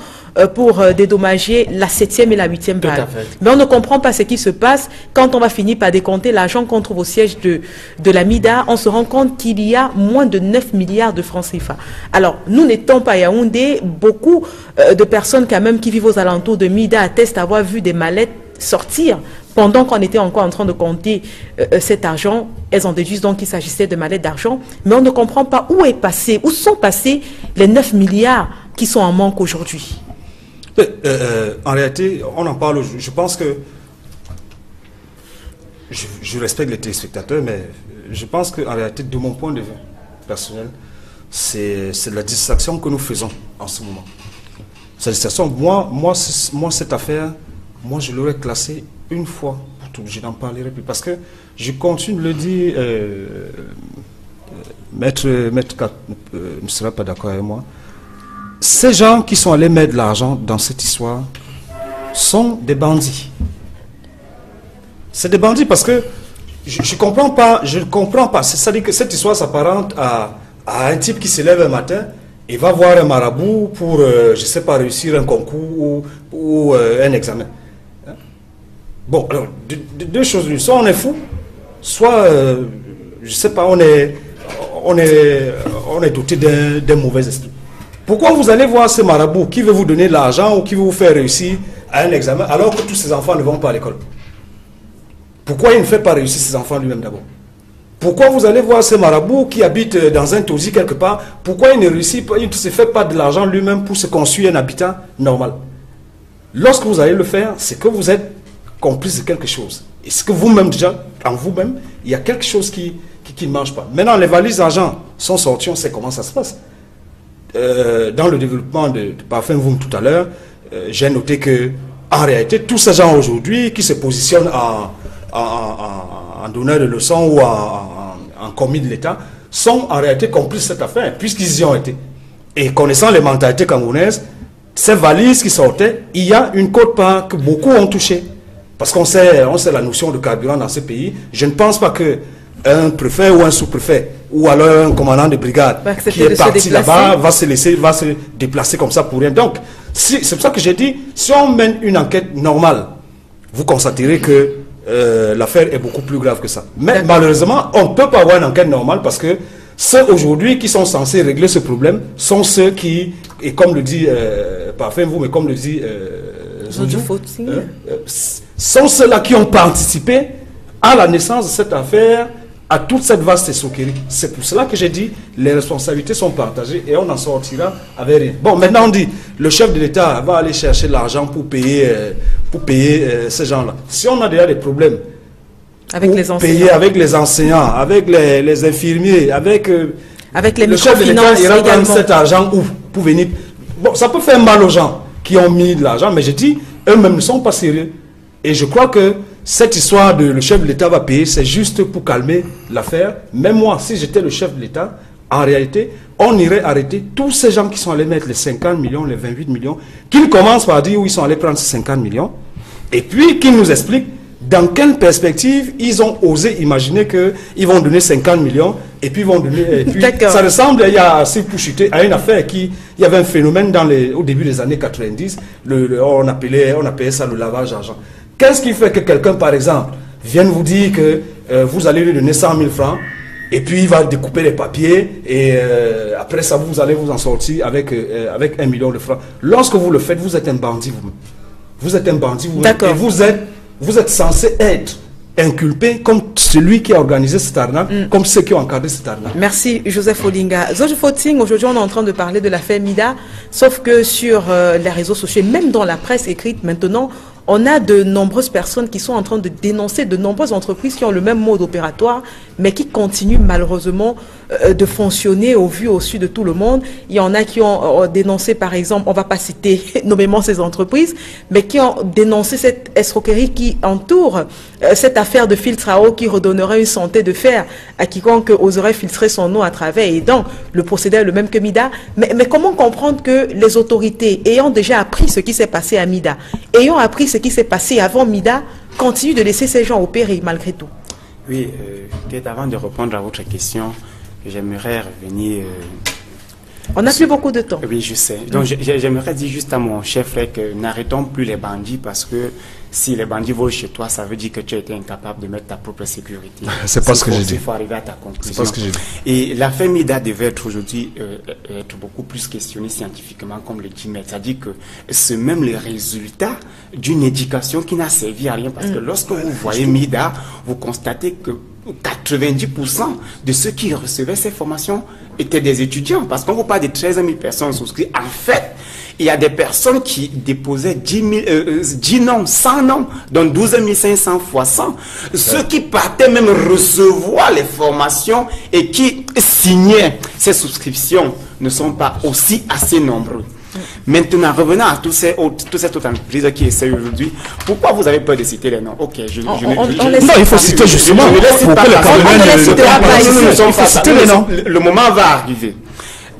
pour dédommager la 7e et la 8e balle. Mais on ne comprend pas ce qui se passe quand on va finir par décompter l'argent qu'on trouve au siège de la MIDA. On se rend compte qu'il y a moins de 9 milliards de francs CFA. Alors, nous n'étant pas à Yaoundé, beaucoup de personnes quand même qui vivent aux alentours de MIDA attestent avoir vu des mallettes sortir pendant qu'on était encore en train de compter cet argent. Elles en déduisent donc qu'il s'agissait de mallettes d'argent, mais on ne comprend pas où sont passés les 9 milliards qui sont en manque aujourd'hui. En réalité, on en parle, je pense que je respecte les téléspectateurs, mais je pense qu'en réalité, de mon point de vue personnel, c'est la distraction que nous faisons en ce moment. Cette distraction, moi cette affaire, moi je l'aurais classée une fois pour tout. Je n'en parlerai plus parce que je continue de le dire. Maître Kat ne sera pas d'accord avec moi. Ces gens qui sont allés mettre de l'argent dans cette histoire sont des bandits. C'est des bandits parce que je ne comprends pas. C'est-à-dire que cette histoire s'apparente à un type qui se lève un matin et va voir un marabout pour, je ne sais pas, réussir un concours ou un examen. Bon, alors, deux choses. Soit on est fou, soit, je ne sais pas, on est doté d'un mauvais esprit. Pourquoi vous allez voir ce marabout qui veut vous donner de l'argent ou qui veut vous faire réussir à un examen alors que tous ces enfants ne vont pas à l'école? Pourquoi il ne fait pas réussir ses enfants lui-même d'abord? Pourquoi vous allez voir ce marabout qui habite dans un taudis quelque part? Pourquoi il ne réussit pas, il ne se fait pas de l'argent lui-même pour se construire un habitat normal? Lorsque vous allez le faire, c'est que vous êtes complice de quelque chose. Est-ce que vous-même déjà, en vous-même, il y a quelque chose qui ne marche pas? Maintenant, les valises d'argent sont sorties, on sait comment ça se passe. Dans le développement de Parfum Voum tout à l'heure, j'ai noté que en réalité, tous ces gens aujourd'hui qui se positionnent en donneur de leçons ou en commis de l'État sont en réalité complices de cette affaire, puisqu'ils y ont été. Et connaissant les mentalités camerounaises, ces valises qui sortaient, il y a une quote-part que beaucoup ont touché. Parce qu'on sait la notion de carburant dans ce pays. Je ne pense pas qu'un préfet ou un sous-préfet ou alors un commandant de brigade qui est parti là-bas va se déplacer comme ça pour rien. Donc, c'est pour ça que j'ai dit, si on mène une enquête normale, vous constaterez que l'affaire est beaucoup plus grave que ça. Mais malheureusement, on ne peut pas avoir une enquête normale parce que ceux aujourd'hui qui sont censés régler ce problème sont ceux qui, et comme le dit Parfum vous, mais comme le dit sont ceux-là qui ont participé à la naissance de cette affaire à toute cette vaste escroquerie. C'est pour cela que j'ai dit, les responsabilités sont partagées et on en sortira avec rien. Bon, maintenant on dit, le chef de l'État va aller chercher l'argent pour payer ces gens-là. Si on a déjà des problèmes, avec les enseignants, payer avec les enseignants, avec les infirmiers, avec les le chef de l'État, il va prendre cet argent où pour venir. Bon, ça peut faire mal aux gens qui ont mis de l'argent, mais je dis, eux-mêmes ne sont pas sérieux. Et je crois que cette histoire de le chef de l'État va payer, c'est juste pour calmer l'affaire. Même moi, si j'étais le chef de l'État, en réalité, on irait arrêter tous ces gens qui sont allés mettre les 50 millions, les 28 millions, qu'ils commencent par dire où ils sont allés prendre ces 50 millions, et puis qu'ils nous expliquent dans quelle perspective ils ont osé imaginer qu'ils vont donner 50 millions, et puis ils vont donner... Et puis, ça ressemble, il y a assez pour chuter, à une affaire il y avait un phénomène au début des années 90, on appelait ça le lavage d'argent. Qu'est-ce qui fait que quelqu'un, par exemple, vienne vous dire que vous allez lui donner 100 000 francs et puis il va découper les papiers et après ça, vous allez vous en sortir avec 1 million de francs. Lorsque vous le faites, vous êtes un bandit vous-même. Vous êtes un bandit vous-même et vous êtes censé être inculpé comme celui qui a organisé cette arnaque, comme ceux qui ont encadré cette arnaque. Merci Joseph Olinga. Zoji Foting, aujourd'hui on est en train de parler de l'affaire Mida, sauf que sur les réseaux sociaux, même dans la presse écrite maintenant, on a de nombreuses personnes qui sont en train de dénoncer de nombreuses entreprises qui ont le même mode opératoire, mais qui continuent malheureusement de fonctionner au vu, au su de tout le monde. Il y en a qui ont dénoncé, par exemple, on ne va pas citer nommément ces entreprises, mais qui ont dénoncé cette escroquerie qui entoure cette affaire de filtre à eau qui redonnerait une santé de fer à quiconque oserait filtrer son eau à travers. Et donc, le procédé est le même que Mida. Mais comment comprendre que les autorités, ayant déjà appris ce qui s'est passé à Mida, ayant appris ce qui s'est passé avant Mida, continuent de laisser ces gens opérer malgré tout? Oui, peut-être avant de répondre à votre question, j'aimerais revenir... On n'a plus beaucoup de temps. Oui, je sais. Donc, j'aimerais dire juste à mon chef que n'arrêtons plus les bandits parce que si les bandits volent chez toi, ça veut dire que tu as été incapable de mettre ta propre sécurité. C'est pas ce que j'ai dit. Il faut arriver à ta conclusion. C'est pas ce que j'ai dit. Et l'affaire Mida devait être aujourd'hui être beaucoup plus questionnée scientifiquement, comme le dit Maître. C'est-à-dire que c'est même le résultat d'une éducation qui n'a servi à rien. Parce que lorsque vous voyez Mida, vous constatez que 90% de ceux qui recevaient ces formations étaient des étudiants. Parce qu'on vous parle de 13 000 personnes souscrites. En fait, il y a des personnes qui déposaient 10 noms, 100 noms, donc 12 500 fois 100. Ceux qui partaient même recevoir les formations et qui signaient ces souscriptions ne sont pas aussi assez nombreux. Maintenant, revenons à toutes ces autres entreprises qui essayent aujourd'hui. Pourquoi vous avez peur de citer les noms? Ok, non, il faut citer justement. Le moment va arriver.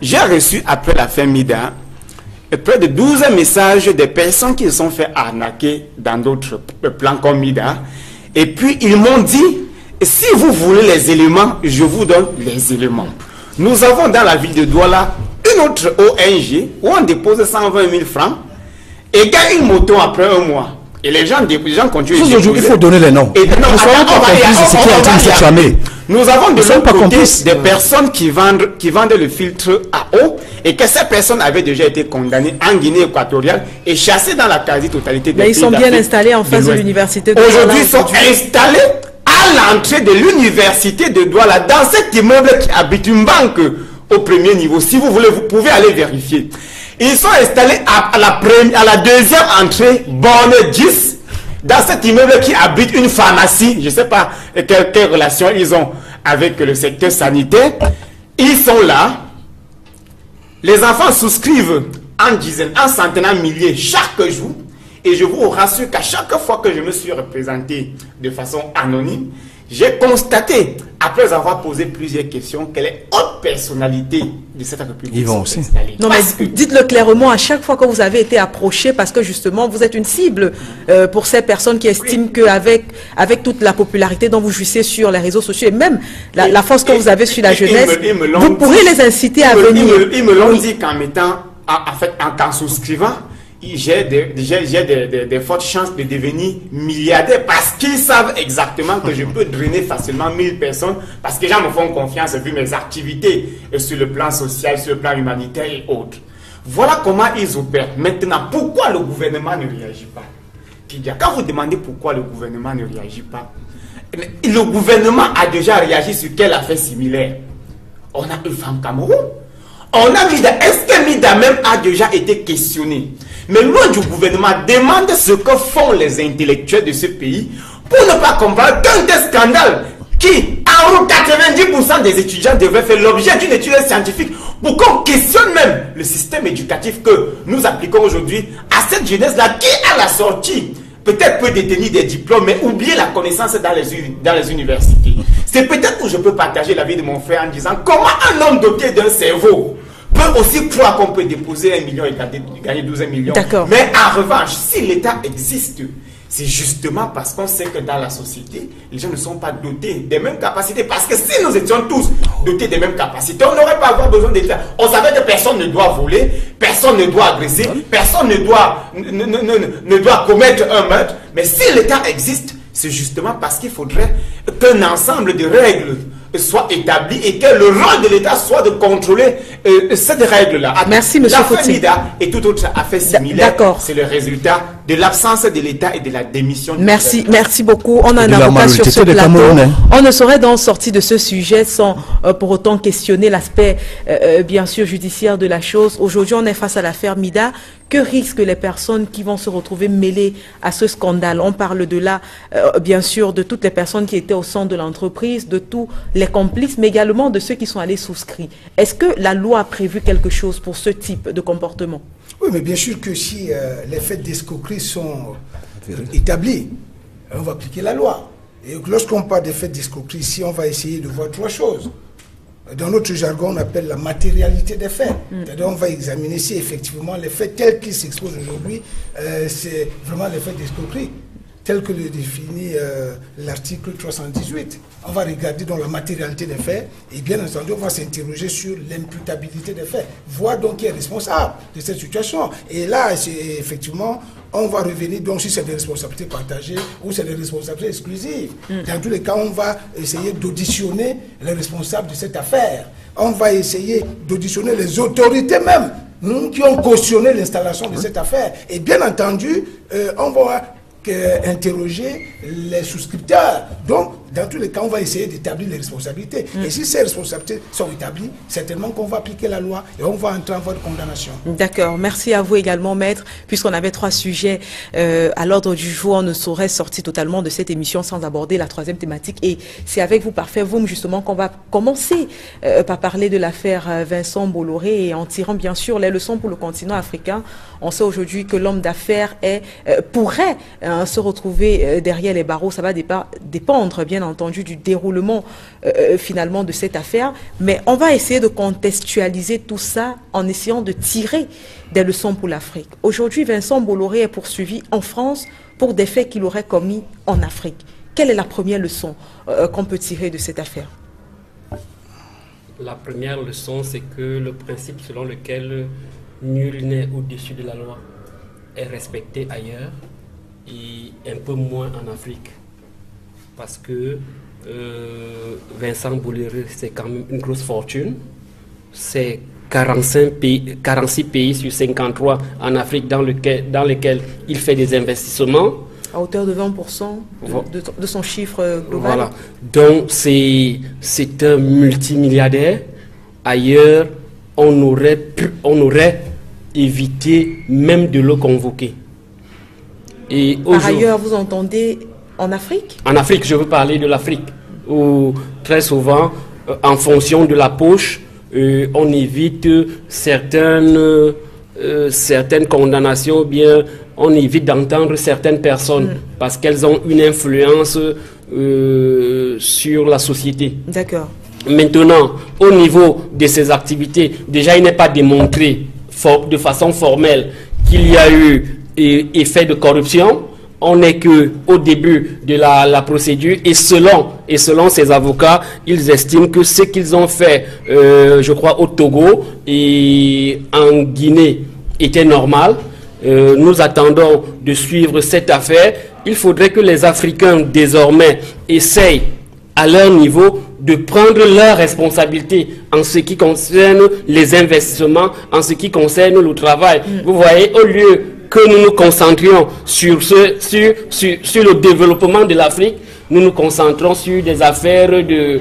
J'ai reçu après la fin Mida près de 12 messages des personnes qui se sont fait arnaquer dans d'autres plans comme Mida. Et puis ils m'ont dit, si vous voulez les éléments, je vous donne les éléments. Nous avons dans la ville de Douala une autre ONG où on dépose 120 000 francs et gagne une moto après un mois. Et les gens continuent. Il faut donner les noms. Nous avons de l'autre côté des personnes qui vendent le filtre à eau et que ces personnes avaient déjà été condamnées en Guinée équatoriale et chassées dans la quasi-totalité des pays. Mais ils sont bien installés en face de l'université de Douala. Aujourd'hui, ils sont installés à l'entrée de l'université de Douala, dans cet immeuble qui habite une banque au premier niveau. Si vous voulez, vous pouvez aller vérifier. Ils sont installés à la deuxième entrée, borne 10, dans cet immeuble qui habite une pharmacie. Je ne sais pas quelle relation ils ont avec le secteur sanitaire. Ils sont là. Les enfants souscrivent en dizaines, en centaines, en milliers chaque jour. Et je vous rassure qu'à chaque fois que je me suis représenté de façon anonyme, j'ai constaté, après avoir posé plusieurs questions, que les hautes personnalités de cette République ils vont aussi. Non, mais dites-le clairement, à chaque fois que vous avez été approché, parce que justement, vous êtes une cible pour ces personnes qui estiment qu'avec toute la popularité dont vous jouissez sur les réseaux sociaux, et même la force que vous avez sur la jeunesse, vous pourrez les inciter à venir. Ils me l'ont dit qu'en mettant, en souscrivant, j'ai des fortes chances de devenir milliardaire parce qu'ils savent exactement que je peux drainer facilement 1000 personnes parce que les gens me font confiance vu mes activités sur le plan social, sur le plan humanitaire et autres. Voilà comment ils opèrent. Maintenant, pourquoi le gouvernement ne réagit pas? Quand vous demandez pourquoi le gouvernement ne réagit pas, Le gouvernement a déjà réagi sur quelle affaire similaire? On a eu Femme Cameroun. On a Mida. Est-ce que Mida même a déjà été questionné? Mais loin du gouvernement, demande ce que font les intellectuels de ce pays pour ne pas comprendre qu'un tel scandale qui, en 90% des étudiants devraient faire l'objet d'une étude scientifique pour qu'on questionne même le système éducatif que nous appliquons aujourd'hui à cette jeunesse-là qui, à la sortie, peut-être peut détenir des diplômes, mais oublier la connaissance dans les universités. C'est peut-être où je peux partager l'avis de mon frère en disant comment un homme doté d'un cerveau peut aussi croire qu'on peut déposer 1 million et gagner 12 millions. Mais en revanche, si l'État existe, c'est justement parce qu'on sait que dans la société, les gens ne sont pas dotés des mêmes capacités. Parce que si nous étions tous dotés des mêmes capacités, on n'aurait pas avoir besoin d'État. On savait que personne ne doit voler, personne ne doit agresser, personne ne doit commettre un meurtre. Mais si l'État existe, c'est justement parce qu'il faudrait qu'un ensemble de règles soit établi et que le rôle de l'État soit de contrôler cette règle-là. Merci, M. Fouti. L'affaire Mida et toute autre affaire similaire, c'est le résultat de l'absence de l'État et de la démission du Merci beaucoup. On a un avocat sur ce plateau. On ne saurait donc sortir de ce sujet sans pour autant questionner l'aspect, bien sûr, judiciaire de la chose. Aujourd'hui, on est face à l'affaire Mida. Que risquent les personnes qui vont se retrouver mêlées à ce scandale? On parle de là, bien sûr, de toutes les personnes qui étaient au centre de l'entreprise, de tous les complices, mais également de ceux qui sont allés souscrits. Est-ce que la loi a prévu quelque chose pour ce type de comportement? Oui, mais bien sûr que si les faits d'escroquerie sont établis, on va appliquer la loi. Et lorsqu'on parle des faits d'escroquerie, ici, on va essayer de voir 3 choses. Dans notre jargon, on appelle la matérialité des faits. C'est-à-dire, on va examiner si effectivement les faits tels qu'ils s'exposent aujourd'hui, c'est vraiment les faits d'escroquerie, tels que le définit l'article 318. On va regarder dans la matérialité des faits et bien entendu, on va s'interroger sur l'imputabilité des faits, voir donc qui est responsable de cette situation. Et là, effectivement, on va revenir donc si c'est des responsabilités partagées ou c'est des responsabilités exclusives. Dans tous les cas, on va essayer d'auditionner les responsables de cette affaire. On va essayer d'auditionner les autorités même qui ont cautionné l'installation de cette affaire. Et bien entendu, on va interroger les souscripteurs. Donc, dans tous les cas, on va essayer d'établir les responsabilités. Et si ces responsabilités sont établies, certainement qu'on va appliquer la loi et on va entrer en voie de condamnation. D'accord. Merci à vous également, maître. Puisqu'on avait 3 sujets à l'ordre du jour, on ne saurait sortir totalement de cette émission sans aborder la 3e thématique. Et c'est avec vous, Parfait Voum, justement, qu'on va commencer par parler de l'affaire Vincent Bolloré et en tirant bien sûr les leçons pour le continent africain. On sait aujourd'hui que l'homme d'affaires pourrait se retrouver derrière les barreaux. Ça va dépendre, bien entendu, du déroulement finalement de cette affaire. Mais on va essayer de contextualiser tout ça en essayant de tirer des leçons pour l'Afrique. Aujourd'hui, Vincent Bolloré est poursuivi en France pour des faits qu'il aurait commis en Afrique. Quelle est la première leçon qu'on peut tirer de cette affaire? La première leçon, c'est que le principe selon lequel nul n'est au-dessus de la loi est respecté ailleurs et un peu moins en Afrique. Parce que Vincent Bolloré, c'est quand même une grosse fortune. C'est 46 pays sur 53 en Afrique dans lesquels il fait des investissements. À hauteur de 20% de son chiffre global. Voilà. Donc, c'est un multimilliardaire. Ailleurs, on aurait évité même de le convoquer. Et par ailleurs, vous entendez en Afrique? En Afrique, je veux parler de l'Afrique, où très souvent, en fonction de la poche, on évite certaines condamnations, bien on évite d'entendre certaines personnes parce qu'elles ont une influence sur la société. D'accord. Maintenant, au niveau de ces activités, déjà il n'est pas démontré de façon formelle qu'il y a eu effet de corruption. On n'est qu'au début de la procédure et selon ces avocats, ils estiment que ce qu'ils ont fait, je crois, au Togo et en Guinée était normal. Nous attendons de suivre cette affaire. Il faudrait que les Africains désormais essayent à leur niveau de prendre leurs responsabilités en ce qui concerne les investissements, en ce qui concerne le travail. Vous voyez, au lieu que nous nous concentrions sur le développement de l'Afrique, nous nous concentrons sur des affaires de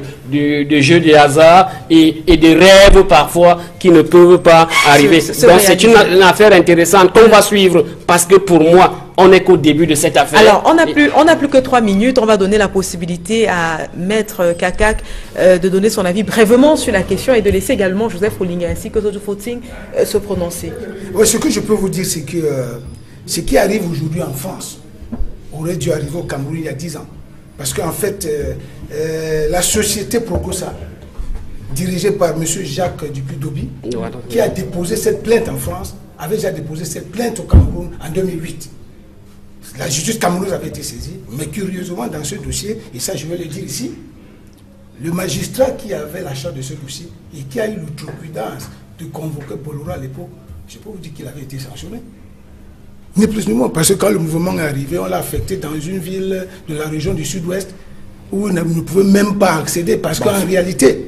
jeux de hasard et des rêves parfois qui ne peuvent pas arriver. Donc c'est une affaire intéressante qu'on va suivre parce que pour moi, on n'est qu'au début de cette affaire. Alors, on n'a plus que 3 minutes. On va donner la possibilité à Maître Kakak de donner son avis brièvement sur la question et de laisser également Joseph Olinga ainsi que Zozo Foting se prononcer. Ouais, ce que je peux vous dire, c'est que ce qui arrive aujourd'hui en France aurait dû arriver au Cameroun il y a 10 ans. Parce qu'en fait, la société Procosa, dirigée par M. Jacques Dupuy-Dobi, qui a déposé cette plainte en France, avait déjà déposé cette plainte au Cameroun en 2008. La justice camerounaise avait été saisie, mais curieusement dans ce dossier, et ça je vais le dire ici, le magistrat qui avait la charge de ce dossier et qui a eu l'outrecuidance de convoquer Bolloré à l'époque, je peux vous dire qu'il avait été sanctionné. Ni plus ni moins, parce que quand le mouvement est arrivé, on l'a affecté dans une ville de la région du sud-ouest où il ne pouvait même pas accéder parce qu'en réalité,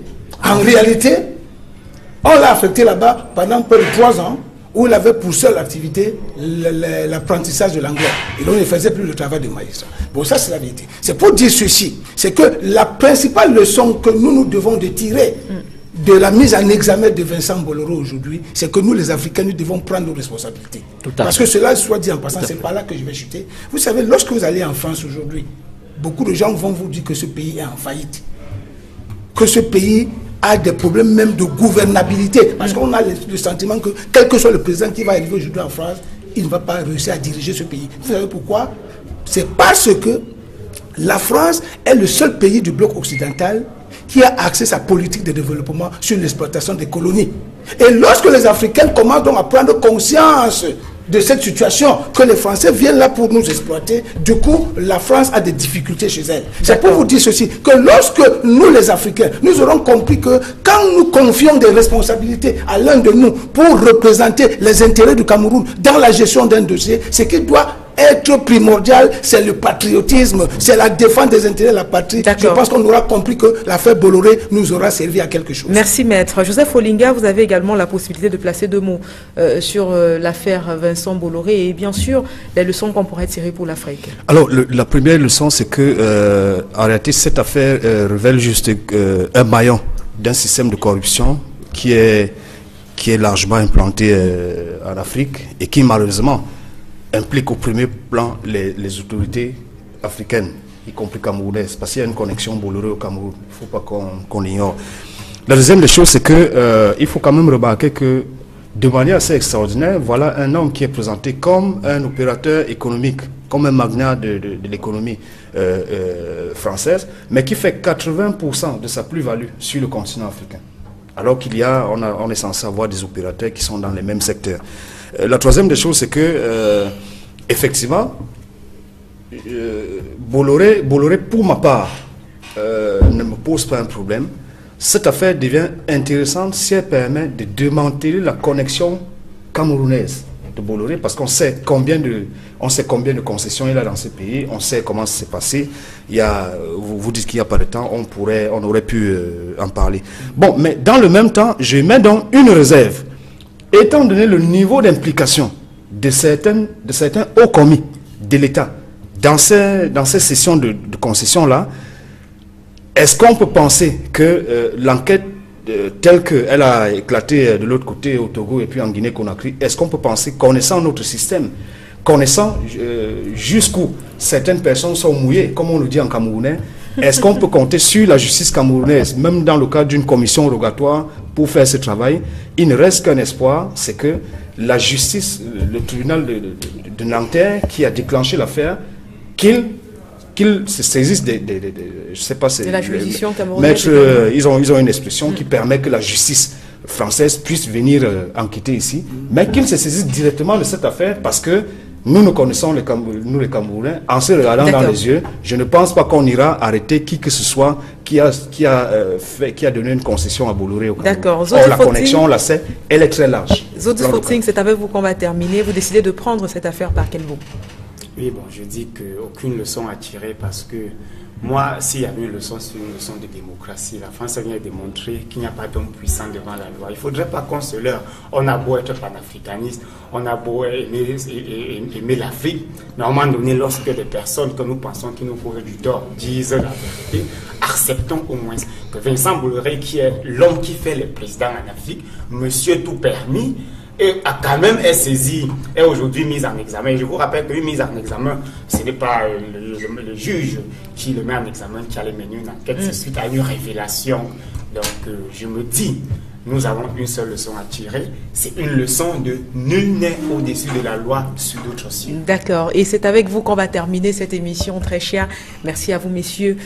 on l'a affecté là-bas pendant près de 3 ans où il avait pour seule activité l'apprentissage de l'anglais. Et donc il ne faisait plus le travail de magistrat. Bon, ça c'est la vérité. C'est pour dire ceci, c'est que la principale leçon que nous devons de tirer de la mise en examen de Vincent Bolloré aujourd'hui, c'est que nous les Africains, nous devons prendre nos responsabilités. Parce que cela soit dit en passant, c'est pas là que je vais chuter. Vous savez, lorsque vous allez en France aujourd'hui, beaucoup de gens vont vous dire que ce pays est en faillite. Que ce pays a des problèmes même de gouvernabilité. Parce qu'on a le sentiment que, quel que soit le président qui va arriver aujourd'hui en France, il ne va pas réussir à diriger ce pays. Vous savez pourquoi? C'est parce que la France est le seul pays du bloc occidental qui a axé sa politique de développement sur l'exploitation des colonies. Et lorsque les Africains commencent donc à prendre conscience de cette situation, que les Français viennent là pour nous exploiter, du coup, la France a des difficultés chez elle. C'est pour vous dire ceci, que lorsque nous, les Africains, nous aurons compris que quand nous confions des responsabilités à l'un de nous pour représenter les intérêts du Cameroun dans la gestion d'un dossier, ce qui doit être primordial, c'est le patriotisme, c'est la défense des intérêts de la patrie. Je pense qu'on aura compris que l'affaire Bolloré nous aura servi à quelque chose. Merci maître. Joseph Olinga, vous avez également la possibilité de placer 2 mots sur l'affaire Vincent Bolloré et bien sûr les leçons qu'on pourrait tirer pour l'Afrique. Alors la première leçon, c'est que en réalité cette affaire révèle juste un maillon d'un système de corruption qui est largement implanté en Afrique et qui malheureusement implique au premier plan les autorités africaines, y compris camerounaises, parce qu'il y a une connexion Bolloré au Cameroun. Il ne faut pas qu'on l'ignore. La deuxième des choses, c'est qu'il faut quand même remarquer que, de manière assez extraordinaire, voilà un homme qui est présenté comme un opérateur économique, comme un magnat de l'économie française, mais qui fait 80% de sa plus-value sur le continent africain. Alors on est censé avoir des opérateurs qui sont dans les mêmes secteurs. La troisième des choses, c'est que, effectivement, Bolloré, pour ma part, ne me pose pas un problème. Cette affaire devient intéressante si elle permet de démanteler la connexion camerounaise de Bolloré, parce qu'on sait combien de concessions il a dans ce pays, on sait comment ça s'est passé. Vous dites qu'il n'y a pas de temps, on aurait pu en parler. Bon, mais dans le même temps, je mets donc une réserve. Étant donné le niveau d'implication de certains hauts commis de l'État dans ces sessions de concession-là, est-ce qu'on peut penser que l'enquête telle qu'elle a éclaté de l'autre côté au Togo et puis en Guinée-Conakry, est-ce qu'on peut penser, connaissant notre système, connaissant jusqu'où certaines personnes sont mouillées, comme on le dit en camerounais, est-ce qu'on peut compter sur la justice camerounaise, même dans le cadre d'une commission rogatoire, pour faire ce travail? Il ne reste qu'un espoir, c'est que la justice, le tribunal de Nanterre qui a déclenché l'affaire, qu'il se saisisse je sais pas, c'est la juridiction camerounaise. Ils ont une expression qui permet que la justice française puisse venir enquêter ici, mais qu'ils se saisissent directement de cette affaire, parce que nous connaissons nous les Camerounais, en se regardant dans les yeux, je ne pense pas qu'on ira arrêter qui que ce soit qui a donné une concession à Bolloré au Cameroun. D'accord. Or, la connexion, on la sait, elle est très large. Zozo Foting, c'est avec vous qu'on va terminer. Vous décidez de prendre cette affaire par quel bout? Oui, bon, je dis qu'aucune leçon à tirer parce que moi, s'il y avait une leçon, c'est une leçon de démocratie. La France vient démontrer qu'il n'y a pas d'homme puissant devant la loi. Il ne faudrait pas qu'on se leurre. On a beau être panafricaniste, on a beau aimer l'Afrique, mais à un moment donné, lorsque des personnes que nous pensons qui nous courent du tort disent la vérité, acceptons au moins que Vincent Bolloré, qui est l'homme qui fait les présidents en Afrique, monsieur tout permis, et a quand même est saisi, est aujourd'hui mise en examen. Je vous rappelle qu'une mise en examen, ce n'est pas le juge qui le met en examen, qui allait mener une enquête, c'est suite à une révélation. Donc je me dis, nous avons une seule leçon à tirer, c'est une leçon de nul n'est au-dessus de la loi sur d'autres sujets. D'accord, et c'est avec vous qu'on va terminer cette émission très chère. Merci à vous messieurs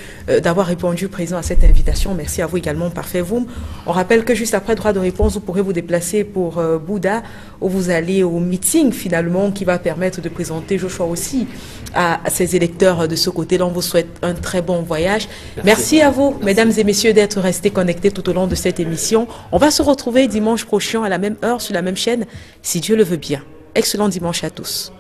d'avoir répondu présent à cette invitation. Merci à vous également, Parfait Voum. On rappelle que juste après droit de réponse, vous pourrez vous déplacer pour Bouddha, où vous allez au meeting finalement qui va permettre de présenter Joshua aussi à ses électeurs de ce côté-là. On vous souhaite un très bon voyage. Merci à vous, mesdames et messieurs, d'être restés connectés tout au long de cette émission. On va se retrouver dimanche prochain à la même heure sur la même chaîne, si Dieu le veut bien. Excellent dimanche à tous.